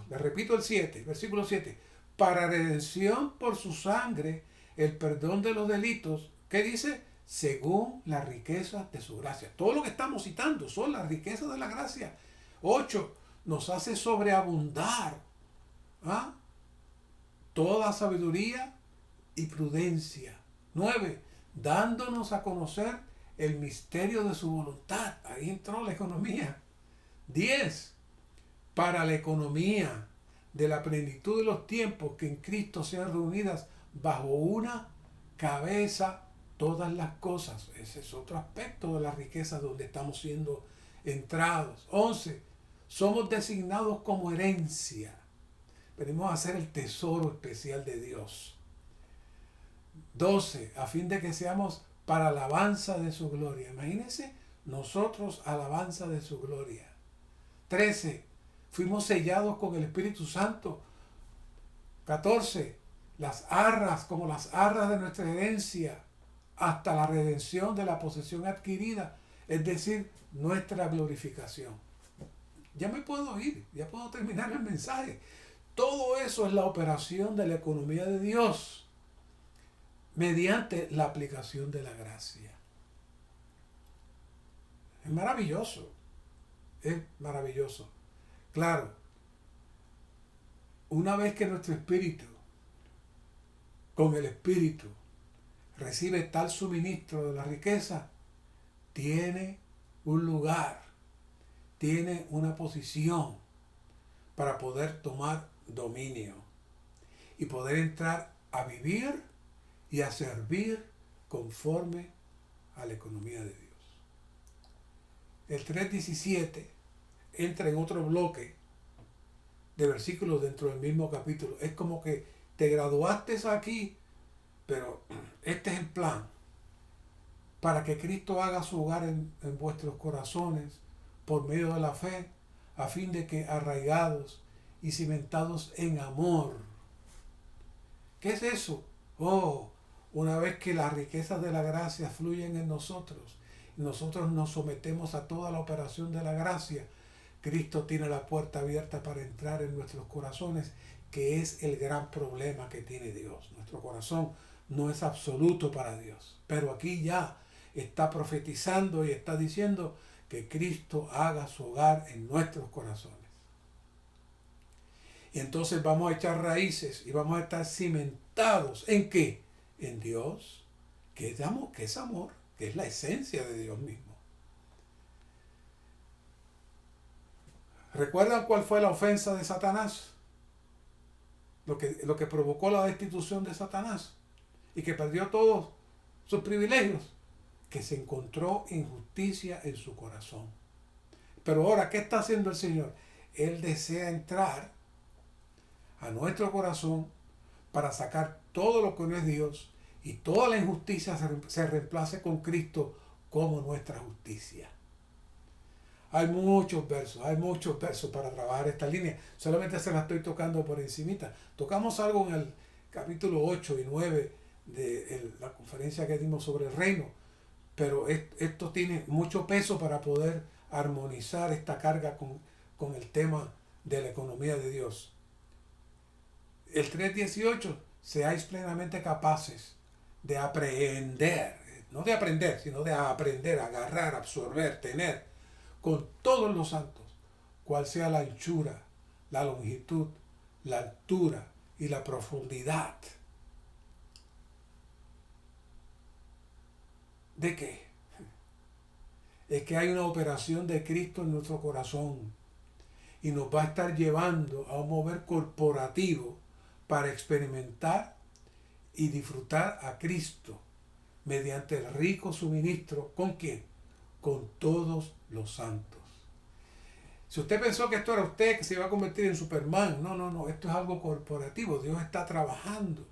Le repito el 7, versículo 7. Para redención por su sangre, el perdón de los delitos. ¿Qué dice? Según la riqueza de su gracia. Todo lo que estamos citando son las riquezas de la gracia. 8. Nos hace sobreabundar. ¿Ah? Toda sabiduría y prudencia. 9. Dándonos a conocer el misterio de su voluntad. Ahí entró la economía. 10. Para la economía de la plenitud de los tiempos que en Cristo sean reunidas bajo una cabeza todas las cosas. Ese es otro aspecto de la riqueza donde estamos siendo entrados. 11. Somos designados como herencia. Venimos a ser el tesoro especial de Dios. 12. A fin de que seamos para alabanza de su gloria. Imagínense, nosotros alabanza de su gloria. 13. Fuimos sellados con el Espíritu Santo. 14. Las arras, como las arras de nuestra herencia, hasta la redención de la posesión adquirida, es decir, nuestra glorificación. Ya me puedo ir, ya puedo terminar el mensaje. Todo eso es la operación de la economía de Dios mediante la aplicación de la gracia. Es maravilloso, es maravilloso. Claro, una vez que nuestro espíritu, con el espíritu, recibe tal suministro de la riqueza, tiene un lugar, tiene una posición para poder tomar dominio y poder entrar a vivir y a servir conforme a la economía de Dios. El 3.17 entra en otro bloque de versículos dentro del mismo capítulo. Es como que te graduaste aquí, pero este es el plan para que Cristo haga su hogar en vuestros corazones por medio de la fe, a fin de que arraigados y cimentados en amor. ¿Qué es eso? Oh, una vez que las riquezas de la gracia fluyen en nosotros y nosotros nos sometemos a toda la operación de la gracia, Cristo tiene la puerta abierta para entrar en nuestros corazones, que es el gran problema que tiene Dios. Nuestro corazón no es absoluto para Dios, pero aquí ya está profetizando y está diciendo que Cristo haga su hogar en nuestros corazones. Y entonces vamos a echar raíces y vamos a estar cimentados. ¿En qué? En Dios, que es amor, que es la esencia de Dios mismo. ¿Recuerdan cuál fue la ofensa de Satanás? Lo que provocó la destitución de Satanás y que perdió todos sus privilegios, que se encontró injusticia en su corazón. Pero ahora, ¿qué está haciendo el Señor? Él desea entrar a nuestro corazón para sacar todo lo que no es Dios y toda la injusticia se reemplace con Cristo como nuestra justicia. Hay muchos versos para trabajar esta línea. Solamente se la estoy tocando por encimita. Tocamos algo en el capítulo 8 y 9 de la conferencia que dimos sobre el reino, pero esto tiene mucho peso para poder armonizar esta carga con el tema de la economía de Dios. El 3.18, seáis plenamente capaces de aprehender, no de aprender, sino de aprender, agarrar, absorber, tener, con todos los santos, cual sea la anchura, la longitud, la altura y la profundidad. ¿De qué? Es que hay una operación de Cristo en nuestro corazón y nos va a estar llevando a un mover corporativo para experimentar y disfrutar a Cristo mediante el rico suministro. ¿Con quién? Con todos los santos. Si usted pensó que esto era usted que se iba a convertir en Superman, no, esto es algo corporativo. Dios está trabajando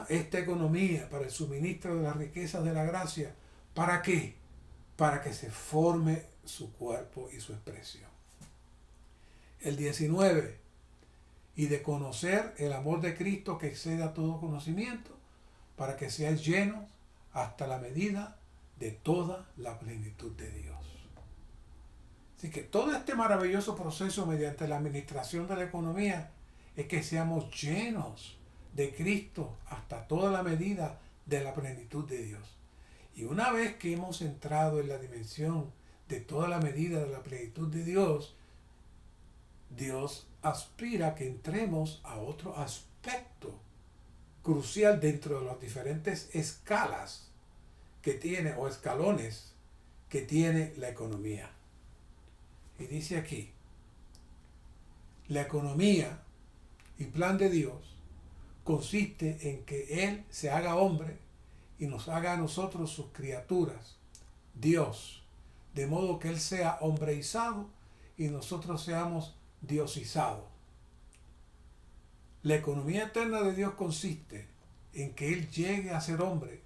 esta economía para el suministro de las riquezas de la gracia. ¿Para qué? Para que se forme su cuerpo y su expresión. El 19, y de conocer el amor de Cristo que excede a todo conocimiento, para que seáis llenos hasta la medida de toda la plenitud de Dios. Así que todo este maravilloso proceso mediante la administración de la economía es que seamos llenos de Cristo hasta toda la medida de la plenitud de Dios. Y una vez que hemos entrado en la dimensión de toda la medida de la plenitud de Dios, Dios aspira a que entremos a otro aspecto crucial dentro de las diferentes escalas que tiene o escalones que tiene la economía. Y dice aquí, la economía y plan de Dios consiste en que Él se haga hombre y nos haga a nosotros sus criaturas, Dios, de modo que Él sea hombreizado y nosotros seamos diosizados. La economía eterna de Dios consiste en que Él llegue a ser hombre,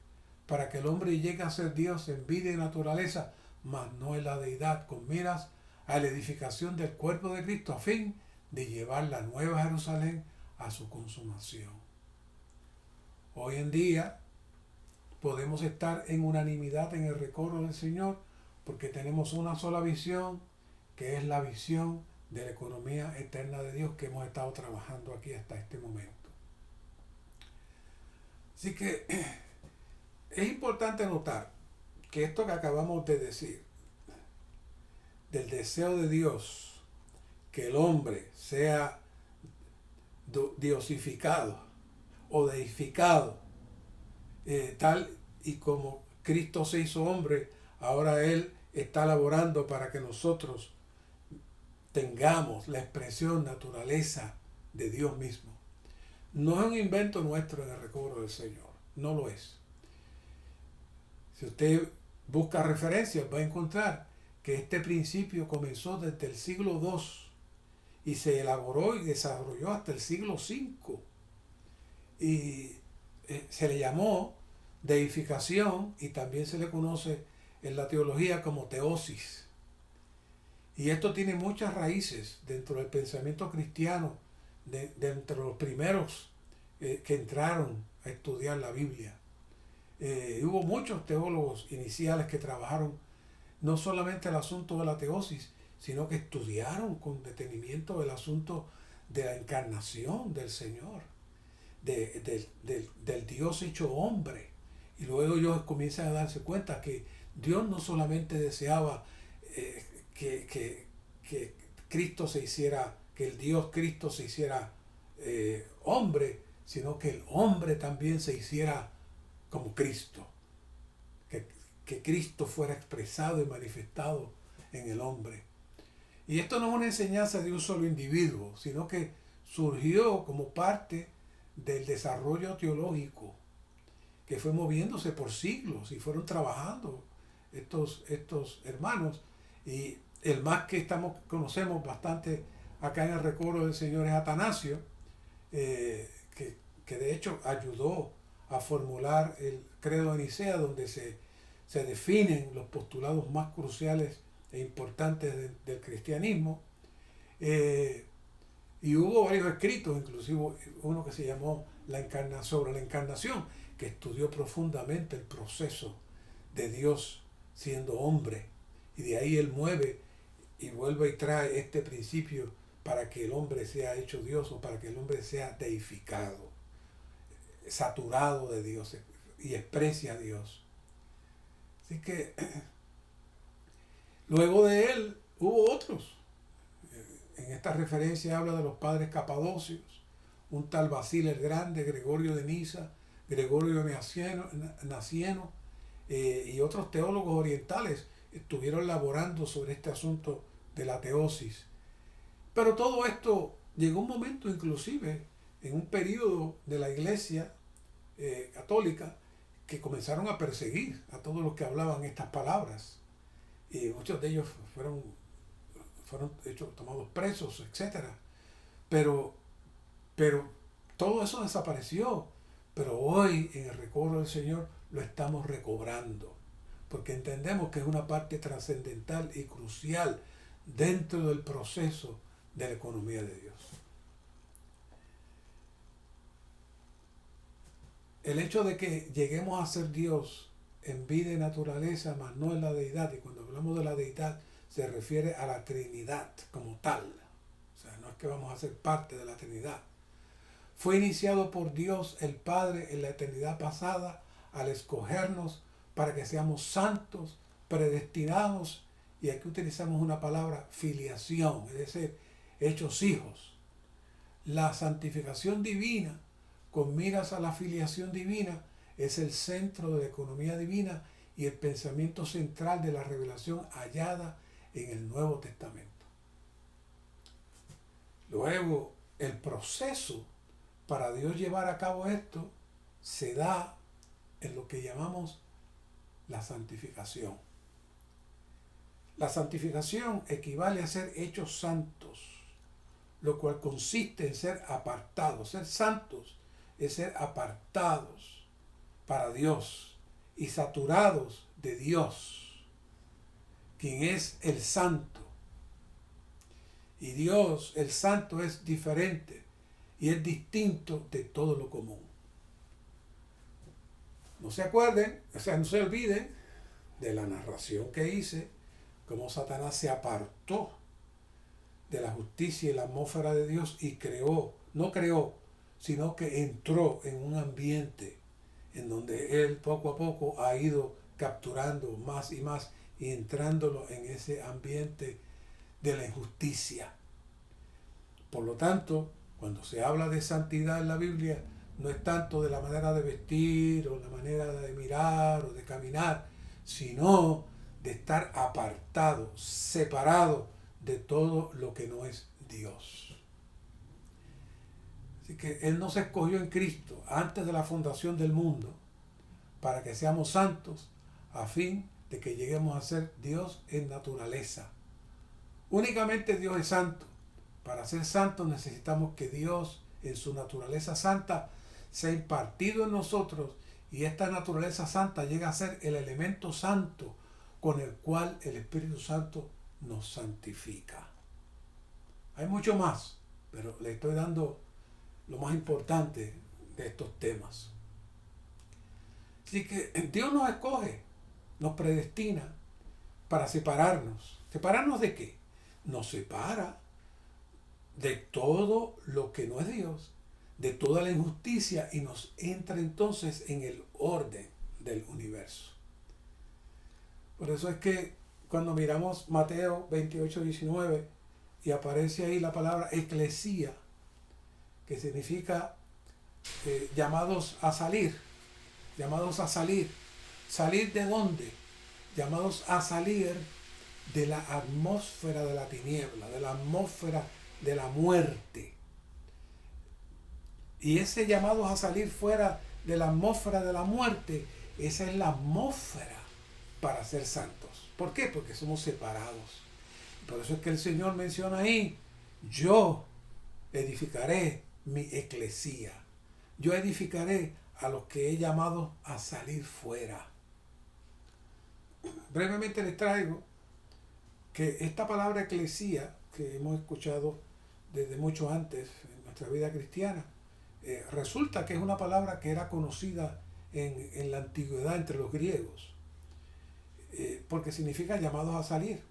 para que el hombre llegue a ser Dios en vida y naturaleza, mas no en la deidad, con miras a la edificación del cuerpo de Cristo, a fin de llevar la nueva Jerusalén a su consumación. Hoy en día podemos estar en unanimidad en el recobro del Señor, porque tenemos una sola visión, que es la visión de la economía eterna de Dios que hemos estado trabajando aquí hasta este momento. Así que es importante notar que esto que acabamos de decir, del deseo de Dios, que el hombre sea diosificado o deificado, tal y como Cristo se hizo hombre, ahora Él está laborando para que nosotros tengamos la expresión naturaleza de Dios mismo. No es un invento nuestro en el recobro del Señor, no lo es. Si usted busca referencias, va a encontrar que este principio comenzó desde el siglo II y se elaboró y desarrolló hasta el siglo V. Y se le llamó deificación y también se le conoce en la teología como teosis. Y esto tiene muchas raíces dentro del pensamiento cristiano, dentro de los primeros que entraron a estudiar la Biblia. Hubo muchos teólogos iniciales que trabajaron no solamente el asunto de la teosis, sino que estudiaron con detenimiento el asunto de la encarnación del Señor, del Dios hecho hombre. Y luego ellos comienzan a darse cuenta que Dios no solamente deseaba que Cristo se hiciera, que el Dios Cristo se hiciera hombre, sino que el hombre también se hiciera como Cristo. Que Cristo fuera expresado y manifestado en el hombre. Y esto no es una enseñanza de un solo individuo, sino que surgió como parte del desarrollo teológico que fue moviéndose por siglos y fueron trabajando estos hermanos. Y el más que conocemos bastante acá en el recobro del Señor es Atanasio, que de hecho ayudó a formular el credo de Nicea, donde se definen los postulados más cruciales e importantes del cristianismo. Y hubo varios escritos, inclusive uno que se llamó sobre la encarnación, que estudió profundamente el proceso de Dios siendo hombre. Y de ahí él mueve y vuelve y trae este principio para que el hombre sea hecho Dios o para que el hombre sea deificado, saturado de Dios y exprese a Dios. Así que luego de él hubo otros. En esta referencia habla de los padres capadocios, un tal Basile el Grande, Gregorio de Nisa, Gregorio Naciano y otros teólogos orientales estuvieron elaborando sobre este asunto de la teosis. Pero todo esto llegó un momento inclusive en un periodo de la Iglesia católica que comenzaron a perseguir a todos los que hablaban estas palabras. Y muchos de ellos fueron tomados presos, etc. Pero todo eso desapareció. Pero hoy en el recobro del Señor lo estamos recobrando, porque entendemos que es una parte trascendental y crucial dentro del proceso de la economía de Dios. el hecho de que lleguemos a ser Dios en vida y naturaleza, más no en la deidad, y cuando hablamos de la deidad se refiere a la Trinidad como tal, o sea, no es que vamos a ser parte de la Trinidad, fue iniciado por Dios el Padre en la eternidad pasada al escogernos para que seamos santos, predestinados, y aquí utilizamos una palabra, filiación, es decir, hechos hijos. La santificación divina, con miras a la filiación divina, es el centro de la economía divina y el pensamiento central de la revelación hallada en el Nuevo Testamento. Luego, el proceso para Dios llevar a cabo esto se da en lo que llamamos la santificación. La santificación equivale a ser hechos santos, lo cual consiste en ser apartados. Ser santos es ser apartados para Dios y saturados de Dios, quien es el santo. Y Dios, el santo, es diferente y es distinto de todo lo común. No se acuerden, o sea, no se olviden de la narración que hice, cómo Satanás se apartó de la justicia y la atmósfera de Dios y no creó, sino que entró en un ambiente en donde él poco a poco ha ido capturando más y más y entrándolo en ese ambiente de la injusticia. Por lo tanto, cuando se habla de santidad en la Biblia, no es tanto de la manera de vestir o la manera de mirar o de caminar, sino de estar apartado, separado de todo lo que no es Dios. Así que Él nos escogió en Cristo antes de la fundación del mundo para que seamos santos a fin de que lleguemos a ser Dios en naturaleza. Únicamente Dios es santo. Para ser santos necesitamos que Dios en su naturaleza santa sea impartido en nosotros y esta naturaleza santa llega a ser el elemento santo con el cual el Espíritu Santo nos santifica. Hay mucho más, pero le estoy dando lo más importante de estos temas. Así que Dios nos escoge, nos predestina para separarnos. ¿Separarnos de qué? Nos separa de todo lo que no es Dios, de toda la injusticia y nos entra entonces en el orden del universo. Por eso es que cuando miramos Mateo 28-19 y aparece ahí la palabra eclesía, que significa llamados a salir. ¿Salir de dónde? Llamados a salir de la atmósfera de la tiniebla, de la atmósfera de la muerte. Y ese llamado a salir fuera de la atmósfera de la muerte, esa es la atmósfera para ser santos. ¿Por qué? Porque somos separados. Por eso es que el Señor menciona ahí, yo edificaré mi eclesía. Yo edificaré a los que he llamado a salir fuera. Brevemente les traigo que esta palabra eclesía, que hemos escuchado desde mucho antes en nuestra vida cristiana, resulta que es una palabra que era conocida en la antigüedad entre los griegos, porque significa llamados a salir.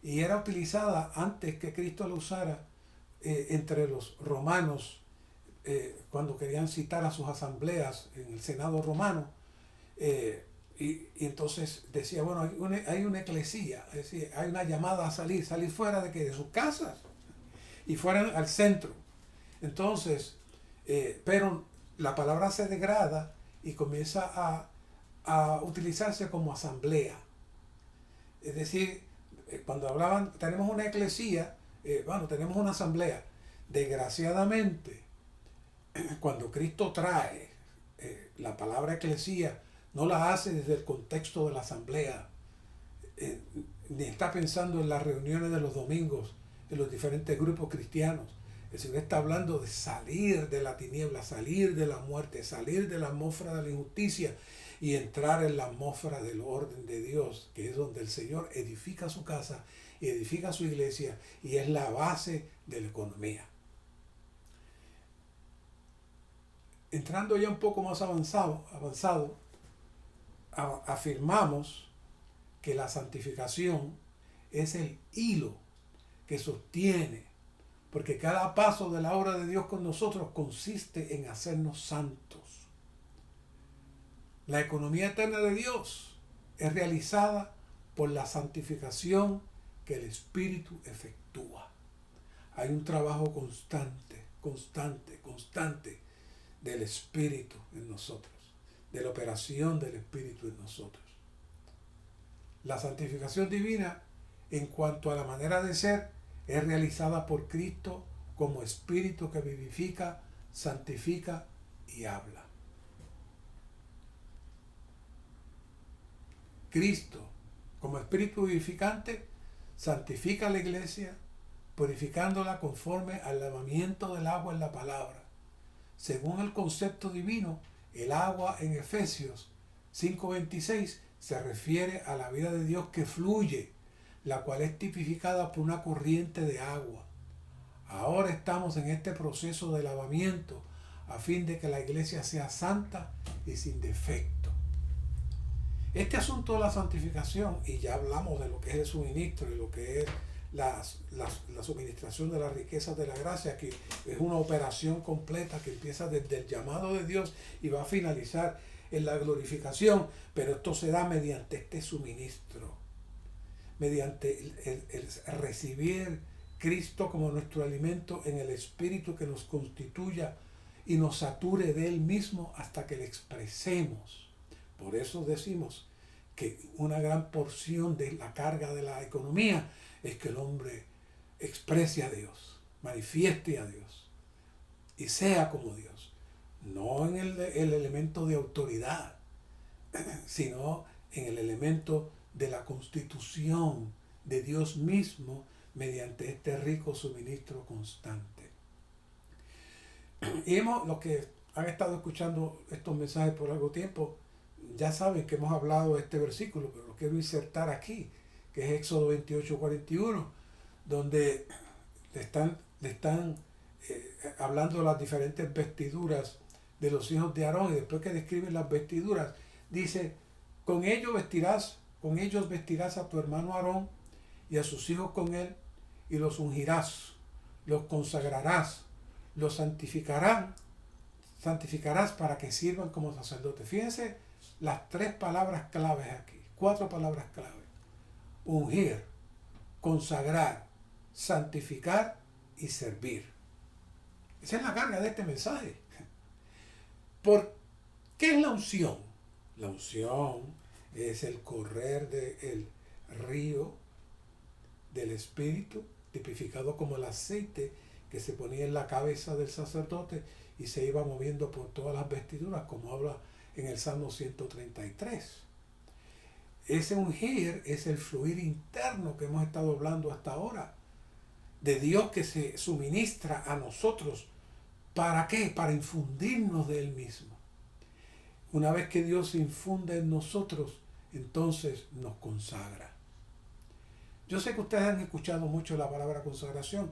Y era utilizada antes que Cristo la usara entre los romanos, cuando querían citar a sus asambleas en el Senado romano, y entonces decía, bueno, hay una eclesía, es decir, hay una llamada a salir fuera de sus casas y fueran al centro. Entonces, pero la palabra se degrada y comienza a utilizarse como asamblea. Es decir, cuando hablaban, tenemos una eclesía, tenemos una asamblea. Desgraciadamente, cuando Cristo trae la palabra eclesía, no la hace desde el contexto de la asamblea, ni está pensando en las reuniones de los domingos en los diferentes grupos cristianos. El Señor está hablando de salir de la tiniebla, salir de la muerte, salir de la atmósfera de la injusticia y entrar en la atmósfera del orden de Dios, que es donde el Señor edifica su casa y edifica su iglesia y es la base de la economía. entrando ya un poco más avanzado, afirmamos que la santificación es el hilo que sostiene, porque cada paso de la obra de Dios con nosotros consiste en hacernos santos. La economía eterna de Dios es realizada por la santificación que el Espíritu efectúa. Hay un trabajo constante del Espíritu en nosotros, de la operación del Espíritu en nosotros. La santificación divina, en cuanto a la manera de ser, es realizada por Cristo como Espíritu que vivifica, santifica y habla. Cristo, como Espíritu vivificante, santifica a la iglesia, purificándola conforme al lavamiento del agua en la palabra. Según el concepto divino, el agua en Efesios 5:26 se refiere a la vida de Dios que fluye, la cual es tipificada por una corriente de agua. Ahora estamos en este proceso de lavamiento a fin de que la iglesia sea santa y sin defecto. Este asunto de la santificación, y ya hablamos de lo que es el suministro y lo que es la suministración de las riquezas de la gracia, que es una operación completa que empieza desde el llamado de Dios y va a finalizar en la glorificación, pero esto se da mediante este suministro, mediante el recibir Cristo como nuestro alimento en el Espíritu que nos constituya y nos sature de Él mismo hasta que le expresemos. Por eso decimos que una gran porción de la carga de la economía es que el hombre exprese a Dios, manifieste a Dios y sea como Dios. No en el elemento de autoridad, sino en el elemento de la constitución de Dios mismo mediante este rico suministro constante. Y los que han estado escuchando estos mensajes por algo tiempo, ya saben que hemos hablado de este versículo, pero lo quiero insertar aquí, que es Éxodo 28:41, donde le están hablando de las diferentes vestiduras de los hijos de Aarón, y después que describen las vestiduras, dice, con ellos vestirás a tu hermano Aarón y a sus hijos con él, y los ungirás, los consagrarás, los santificarás para que sirvan como sacerdotes. Fíjense las 3 palabras claves aquí, 4 palabras claves: ungir, consagrar, santificar y servir. Esa es la carga de este mensaje. ¿Por qué es la unción? La unción es el correr del río del Espíritu, tipificado como el aceite que se ponía en la cabeza del sacerdote y se iba moviendo por todas las vestiduras, como habla en el Salmo 133. Ese ungir es el fluir interno que hemos estado hablando hasta ahora, de Dios que se suministra a nosotros. ¿Para qué? Para infundirnos de Él mismo. Una vez que Dios se infunde en nosotros, entonces nos consagra. Yo sé que ustedes han escuchado mucho la palabra consagración,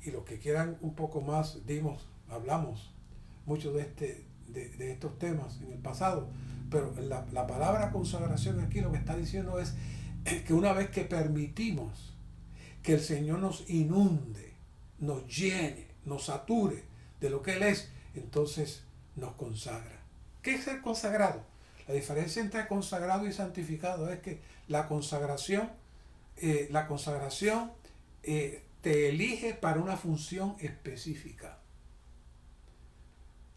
y los que quieran un poco más, hablamos mucho de estos temas en el pasado, pero la palabra consagración aquí lo que está diciendo es que una vez que permitimos que el Señor nos inunde, nos llene, nos sature de lo que Él es, entonces nos consagra. ¿Qué es ser consagrado? La diferencia entre consagrado y santificado es que la consagración te elige para una función específica.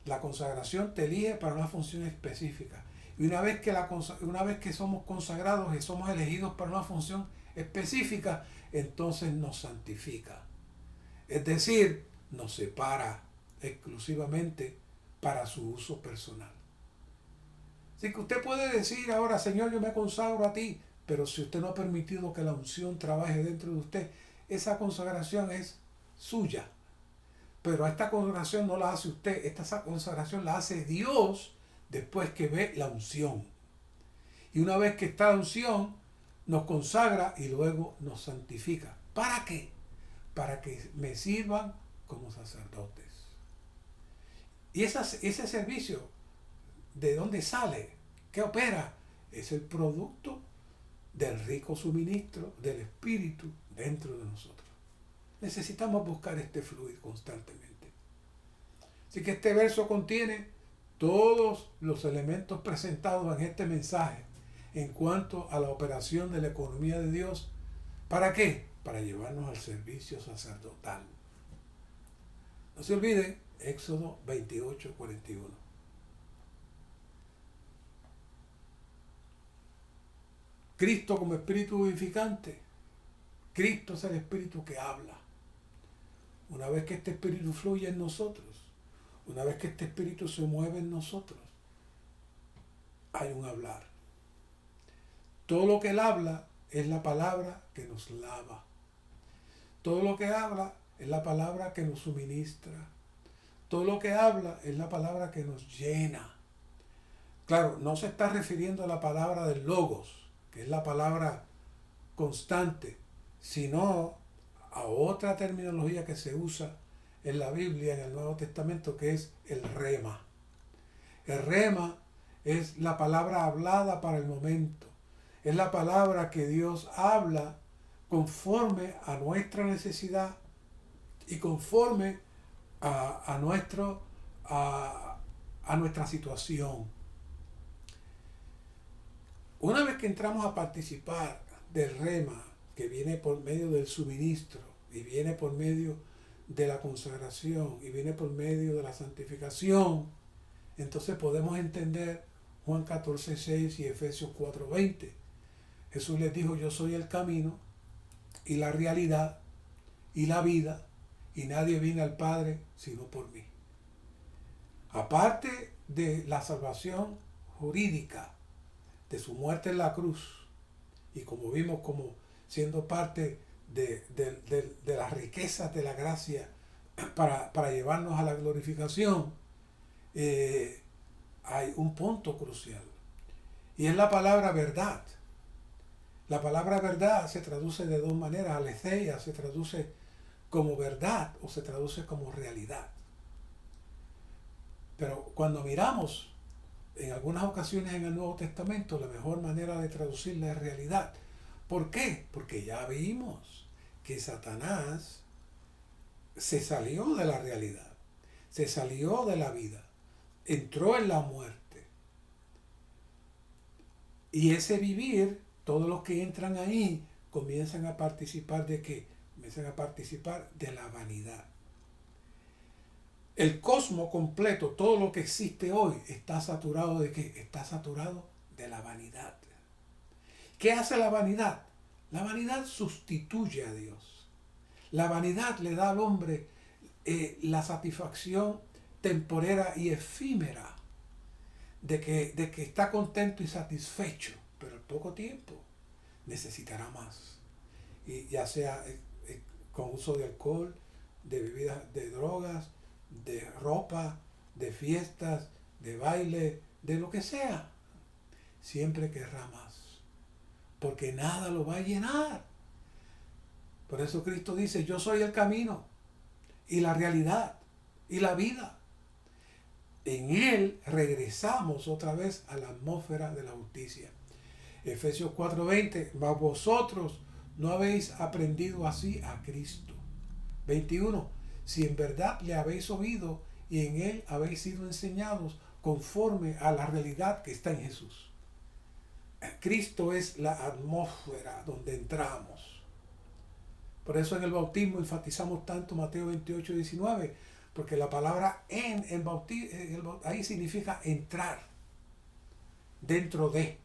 La consagración te elige para una función específica. Y una vez que somos consagrados y somos elegidos para una función específica, entonces nos santifica. Es decir, nos separa exclusivamente para su uso personal. Así que usted puede decir ahora, Señor, yo me consagro a ti, pero si usted no ha permitido que la unción trabaje dentro de usted, esa consagración es suya. Pero esta consagración no la hace usted, esta consagración la hace Dios después que ve la unción. Y una vez que está la unción, nos consagra y luego nos santifica. ¿Para qué? Para que me sirvan como sacerdotes. Y ese servicio, ¿de dónde sale? ¿Qué opera? Es el producto del rico suministro del Espíritu dentro de nosotros. Necesitamos buscar este fluir constantemente. Así que este verso contiene todos los elementos presentados en este mensaje en cuanto a la operación de la economía de Dios. ¿Para qué? Para llevarnos al servicio sacerdotal. No se olviden, Éxodo 28:41. Cristo como espíritu vivificante. Cristo es el espíritu que habla. Una vez que este espíritu fluye en nosotros, una vez que este espíritu se mueve en nosotros, hay un hablar. Todo lo que él habla es la palabra que nos lava. Todo lo que habla es la palabra que nos suministra. Todo lo que habla es la palabra que nos llena. Claro, no se está refiriendo a la palabra del logos, que es la palabra constante, sino a otra terminología que se usa en la Biblia, en el Nuevo Testamento, que es el rema. El rema es la palabra hablada para el momento. Es la palabra que Dios habla conforme a nuestra necesidad y conforme a nuestra situación. Una vez que entramos a participar del rema, que viene por medio del suministro y viene por medio de la consagración y viene por medio de la santificación, entonces podemos entender Juan 14:6 y Efesios 4:20. Jesús les dijo: yo soy el camino y la realidad y la vida, y nadie viene al Padre sino por mí. Aparte de la salvación jurídica de su muerte en la cruz, y como vimos, como siendo parte de las riquezas de la gracia para llevarnos a la glorificación, hay un punto crucial, y es la palabra verdad. La palabra verdad se traduce de dos maneras. Aletheia se traduce como verdad o se traduce como realidad. Pero cuando miramos en algunas ocasiones en el Nuevo Testamento, la mejor manera de traducirla es realidad. ¿Por qué? Porque ya vimos que Satanás se salió de la realidad, se salió de la vida, entró en la muerte. Y ese vivir, todos los que entran ahí comienzan a participar ¿de qué? Comienzan a participar de la vanidad. El cosmos completo, todo lo que existe hoy, está saturado ¿de qué? Está saturado de la vanidad. ¿Qué hace la vanidad? La vanidad sustituye a Dios. La vanidad le da al hombre la satisfacción temporera y efímera de que está contento y satisfecho, pero en poco tiempo necesitará más. Y ya sea con uso de alcohol, de bebidas, de drogas, de ropa, de fiestas, de baile, de lo que sea, siempre querrá más, porque nada lo va a llenar. Por eso Cristo dice: yo soy el camino y la realidad y la vida. En Él regresamos otra vez a la atmósfera de la justicia. Efesios 4:20, mas vosotros no habéis aprendido así a Cristo. 21, si en verdad le habéis oído y en Él habéis sido enseñados conforme a la realidad que está en Jesús. Cristo es la atmósfera donde entramos. Por eso en el bautismo enfatizamos tanto Mateo 28:19, porque la palabra en bautismo ahí significa entrar dentro de.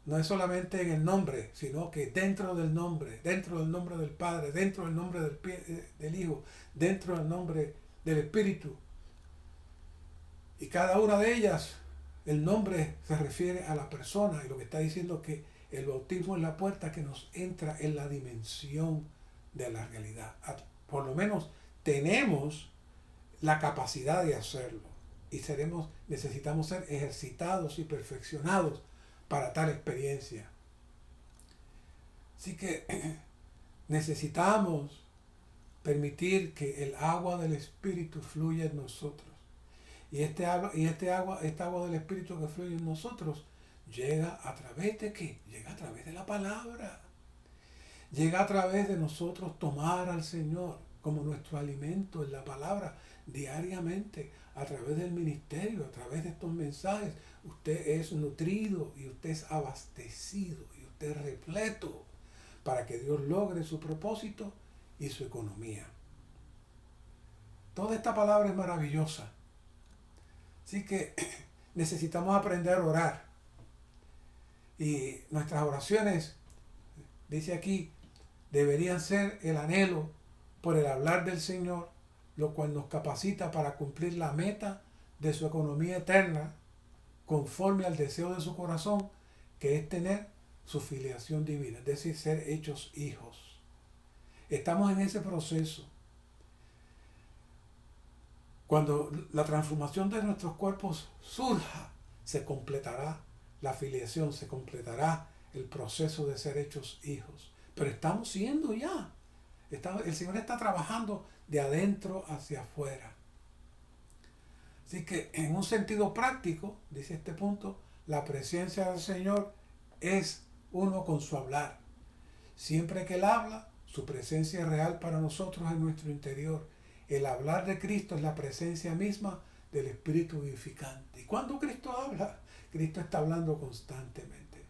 No es solamente en el nombre, sino que dentro del nombre del Padre, dentro del nombre del Hijo, dentro del nombre del Espíritu. Y cada una de ellas, el nombre se refiere a la persona, y lo que está diciendo es que el bautismo es la puerta que nos entra en la dimensión de la realidad. Por lo menos tenemos la capacidad de hacerlo, y necesitamos ser ejercitados y perfeccionados para tal experiencia. Así que necesitamos permitir que el agua del Espíritu fluya en nosotros Esta agua del Espíritu que fluye en nosotros llega a través de ¿qué? Llega a través de la palabra. Llega a través de nosotros tomar al Señor como nuestro alimento en la palabra diariamente, a través del ministerio, a través de estos mensajes. Usted es nutrido y usted es abastecido y usted es repleto para que Dios logre su propósito y su economía. Toda esta palabra es maravillosa. Así que necesitamos aprender a orar. Y nuestras oraciones, dice aquí, deberían ser el anhelo por el hablar del Señor, lo cual nos capacita para cumplir la meta de su economía eterna, conforme al deseo de su corazón, que es tener su filiación divina, es decir, ser hechos hijos. Estamos en ese proceso. Cuando la transformación de nuestros cuerpos surja, se completará la filiación, se completará el proceso de ser hechos hijos. Pero estamos siendo ya. El Señor está trabajando de adentro hacia afuera. Así que en un sentido práctico, dice este punto, la presencia del Señor es uno con su hablar. Siempre que Él habla, su presencia es real para nosotros en nuestro interior. El hablar de Cristo es la presencia misma del Espíritu vivificante. Y cuando Cristo habla, Cristo está hablando constantemente.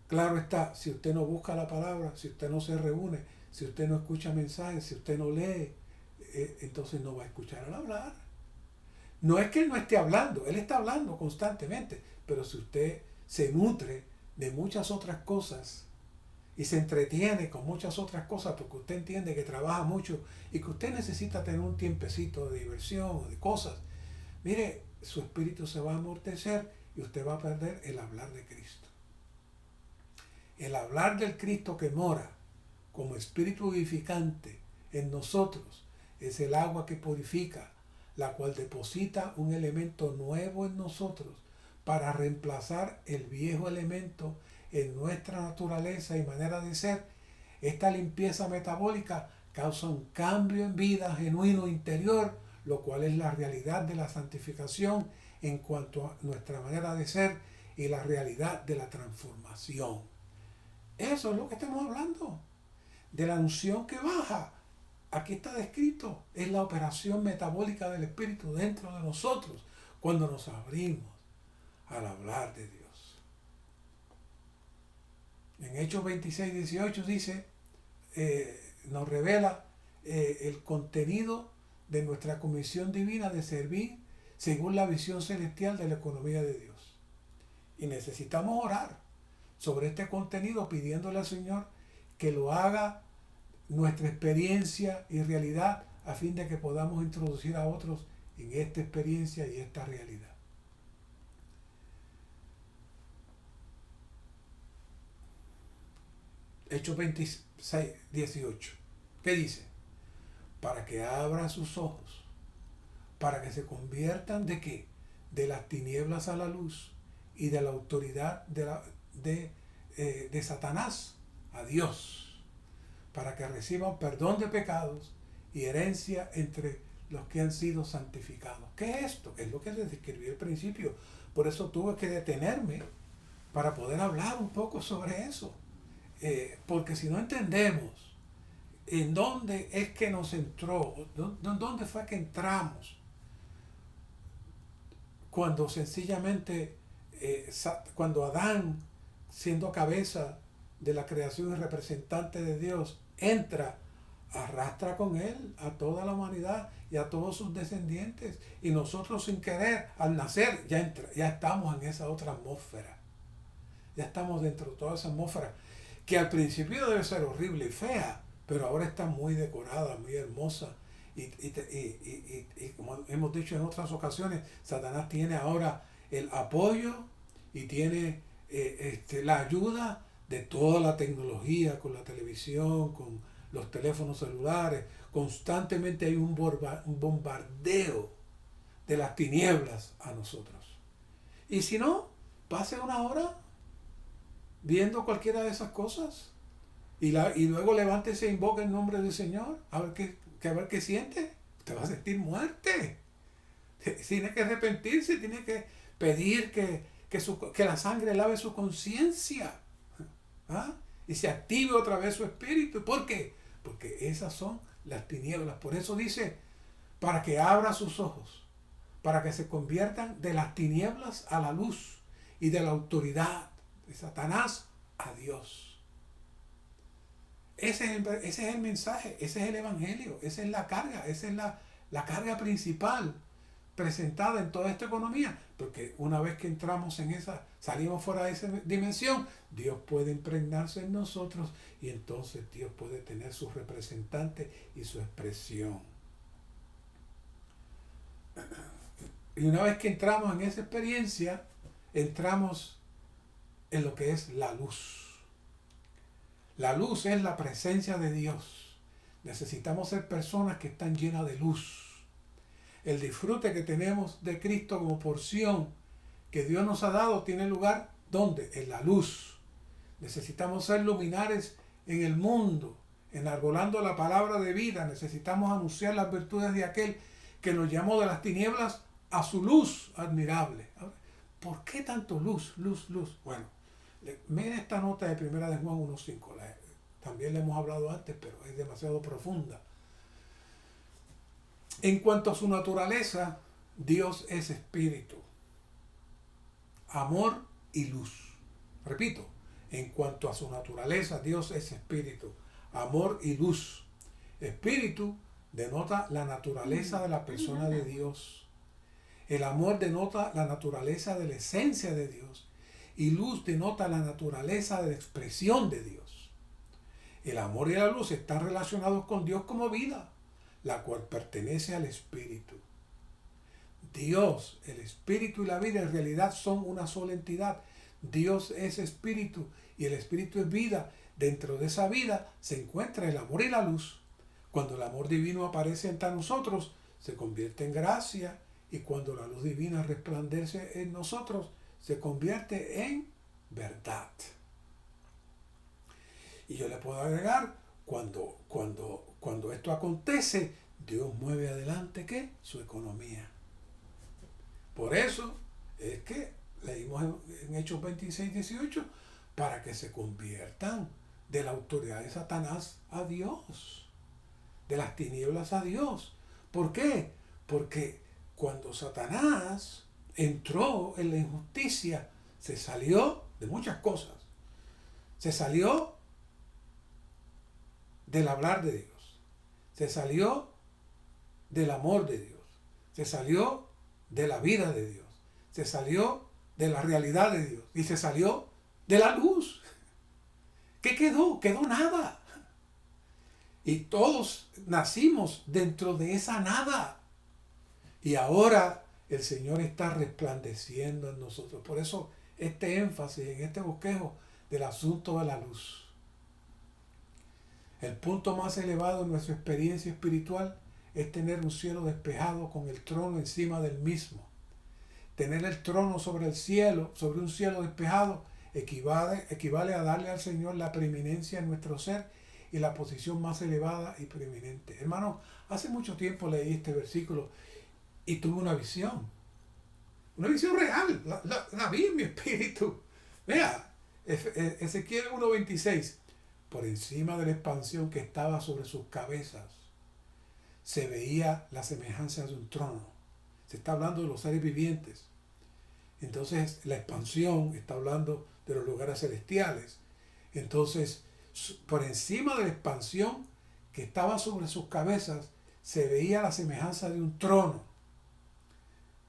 Claro está, si usted no busca la palabra, si usted no se reúne, si usted no escucha mensajes, si usted no lee, entonces no va a escuchar al hablar. No es que Él no esté hablando, Él está hablando constantemente, pero si usted se nutre de muchas otras cosas y se entretiene con muchas otras cosas porque usted entiende que trabaja mucho y que usted necesita tener un tiempecito de diversión, de cosas, mire, su espíritu se va a amortecer y usted va a perder el hablar de Cristo. El hablar del Cristo que mora como espíritu vivificante en nosotros es el agua que purifica, la cual deposita un elemento nuevo en nosotros para reemplazar el viejo elemento en nuestra naturaleza y manera de ser. Esta limpieza metabólica causa un cambio en vida genuino interior, lo cual es la realidad de la santificación en cuanto a nuestra manera de ser y la realidad de la transformación. Eso es lo que estamos hablando, de la unción que baja. Aquí está descrito, es la operación metabólica del Espíritu dentro de nosotros cuando nos abrimos al hablar de Dios. En Hechos 26, 18 dice, nos revela el contenido de nuestra comisión divina de servir según la visión celestial de la economía de Dios. Y necesitamos orar sobre este contenido pidiéndole al Señor que lo haga nuestra experiencia y realidad a fin de que podamos introducir a otros en esta experiencia y esta realidad. Hechos 26, 18. ¿Qué dice? Para que abra sus ojos, para que se conviertan ¿de qué? De las tinieblas a la luz y de la autoridad de Satanás a Dios, para que reciban perdón de pecados y herencia entre los que han sido santificados. ¿Qué es esto? Es lo que les describí al principio. Por eso tuve que detenerme para poder hablar un poco sobre eso. Porque si no entendemos en dónde es que nos entró, dónde fue que entramos, cuando sencillamente, cuando Adán, siendo cabeza de la creación y representante de Dios, entra, arrastra con él a toda la humanidad y a todos sus descendientes, y nosotros sin querer, al nacer, ya estamos en esa otra atmósfera, ya estamos dentro de toda esa atmósfera, que al principio debe ser horrible y fea, pero ahora está muy decorada, muy hermosa, y como hemos dicho en otras ocasiones, Satanás tiene ahora el apoyo y tiene la ayuda de toda la tecnología, con la televisión, con los teléfonos celulares. Constantemente hay un bombardeo de las tinieblas a nosotros. Y si no, pase una hora viendo cualquiera de esas cosas y luego levántese e invoque el nombre del Señor a ver qué siente. Usted va a sentir muerte. Tiene que arrepentirse, tiene que pedir que la sangre lave su conciencia. ¿Ah? Y se active otra vez su espíritu. ¿Por qué? Porque esas son las tinieblas. Por eso dice, para que abra sus ojos, para que se conviertan de las tinieblas a la luz y de la autoridad de Satanás a Dios. Ese es el mensaje, ese es el evangelio, esa es la carga, esa es la carga principal presentada en toda esta economía, porque una vez que entramos en esa, salimos fuera de esa dimensión, Dios puede impregnarse en nosotros y entonces Dios puede tener su representante y su expresión. Y una vez que entramos en esa experiencia, entramos en lo que es la luz. La luz es la presencia de Dios. Necesitamos ser personas que están llenas de luz. El disfrute que tenemos de Cristo como porción que Dios nos ha dado tiene lugar, ¿dónde? En la luz. Necesitamos ser luminares en el mundo, enarbolando la palabra de vida. Necesitamos anunciar las virtudes de aquel que nos llamó de las tinieblas a su luz admirable. ¿Por qué tanto luz, luz, luz? Bueno, mira esta nota de primera de Juan 1.5. También le hemos hablado antes, pero es demasiado profunda. En cuanto a su naturaleza, Dios es espíritu, amor y luz. Repito, en cuanto a su naturaleza, Dios es espíritu, amor y luz. Espíritu denota la naturaleza de la persona de Dios. El amor denota la naturaleza de la esencia de Dios. Y luz denota la naturaleza de la expresión de Dios. El amor y la luz están relacionados con Dios como vida, la cual pertenece al Espíritu. Dios, el Espíritu y la vida en realidad son una sola entidad. Dios es Espíritu y el Espíritu es vida. Dentro de esa vida se encuentra el amor y la luz. Cuando el amor divino aparece entre nosotros, se convierte en gracia, y cuando la luz divina resplandece en nosotros, se convierte en verdad. Y yo le puedo agregar, cuando esto acontece, Dios mueve adelante, ¿qué? Su economía. Por eso es que leímos en Hechos 26:18, para que se conviertan de la autoridad de Satanás a Dios, de las tinieblas a Dios. ¿Por qué? Porque cuando Satanás entró en la injusticia, se salió de muchas cosas. Se salió del hablar de Dios. Se salió del amor de Dios. Se salió de la vida de Dios. Se salió de la realidad de Dios. Y se salió de la luz. ¿Qué quedó? Quedó nada. Y todos nacimos dentro de esa nada. Y ahora el Señor está resplandeciendo en nosotros. Por eso este énfasis en este bosquejo del asunto de la luz. El punto más elevado en nuestra experiencia espiritual es tener un cielo despejado con el trono encima del mismo. Tener el trono sobre el cielo, sobre un cielo despejado, equivale a darle al Señor la preeminencia en nuestro ser y la posición más elevada y preeminente. Hermano, hace mucho tiempo leí este versículo y tuve una visión real, la vi en mi espíritu. Vea, Ezequiel 1:26, por encima de la expansión que estaba sobre sus cabezas, se veía la semejanza de un trono. Se está hablando de los seres vivientes. Entonces, la expansión está hablando de los lugares celestiales. Entonces, por encima de la expansión que estaba sobre sus cabezas, se veía la semejanza de un trono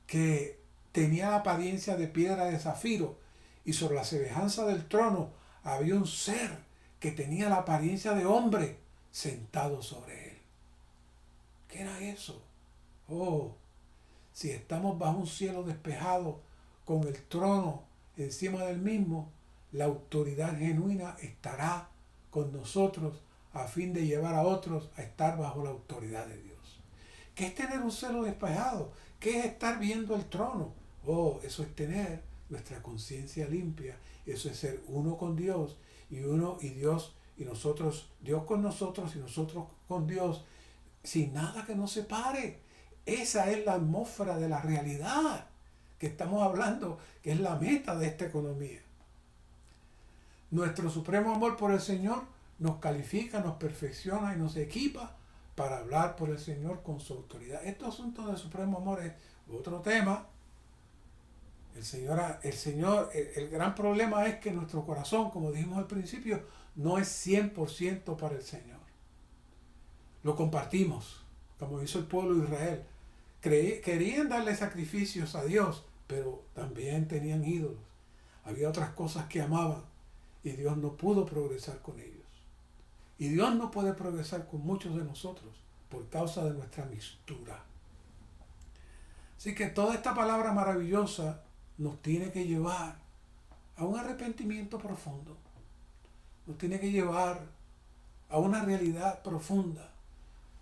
que tenía la apariencia de piedra de zafiro, y sobre la semejanza del trono había un ser que tenía la apariencia de hombre sentado sobre él. ¿Qué era eso? Oh, si estamos bajo un cielo despejado con el trono encima del mismo, la autoridad genuina estará con nosotros a fin de llevar a otros a estar bajo la autoridad de Dios. ¿Qué es tener un cielo despejado? ¿Qué es estar viendo el trono? Oh, eso es tener nuestra conciencia limpia. Eso es ser uno con Dios y Dios y nosotros, Dios con nosotros y nosotros con Dios, sin nada que nos separe. Esa es la atmósfera de la realidad que estamos hablando, que es la meta de esta economía. Nuestro supremo amor por el Señor nos califica, nos perfecciona y nos equipa para hablar por el Señor con su autoridad. Estos asuntos del supremo amor es otro tema. El gran problema es que nuestro corazón, como dijimos al principio, no es 100% para el Señor. Lo compartimos, como hizo el pueblo de Israel. Querían darle sacrificios a Dios, pero también tenían ídolos. Había otras cosas que amaban y Dios no pudo progresar con ellos. Y Dios no puede progresar con muchos de nosotros por causa de nuestra mixtura. Así que toda esta palabra maravillosa nos tiene que llevar a un arrepentimiento profundo. Nos tiene que llevar a una realidad profunda.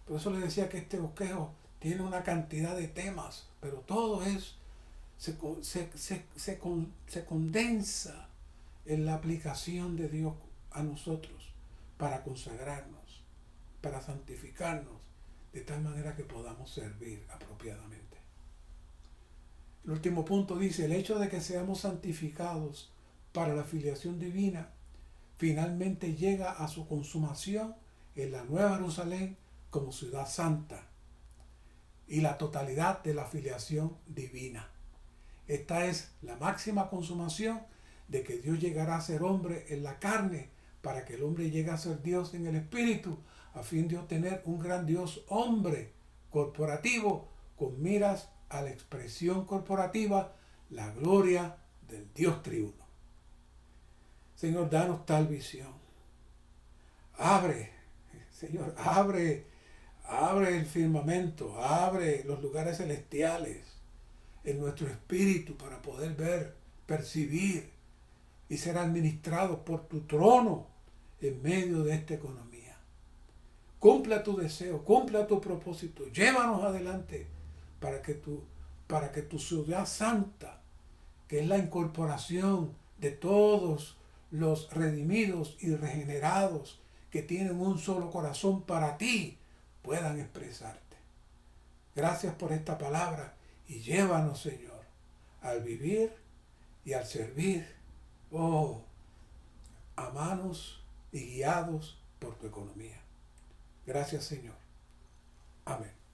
Por eso les decía que este bosquejo tiene una cantidad de temas, pero todo se condensa en la aplicación de Dios a nosotros para consagrarnos, para santificarnos, de tal manera que podamos servir apropiadamente. El último punto dice, el hecho de que seamos santificados para la filiación divina finalmente llega a su consumación en la Nueva Jerusalén como ciudad santa y la totalidad de la filiación divina. Esta es la máxima consumación de que Dios llegará a ser hombre en la carne para que el hombre llegue a ser Dios en el espíritu, a fin de obtener un gran Dios hombre corporativo con miras a la expresión corporativa, la gloria del Dios triuno. Señor, danos tal visión. Abre, Señor, abre el firmamento, abre los lugares celestiales en nuestro espíritu para poder ver, percibir y ser administrados por tu trono en medio de esta economía. Cumpla tu deseo, cumpla tu propósito, llévanos adelante para que tu ciudad santa, que es la incorporación de todos los redimidos y regenerados que tienen un solo corazón para ti, puedan expresarte. Gracias por esta palabra y llévanos, Señor, al vivir y al servir, amados y guiados por tu economía. Gracias, Señor. Amén.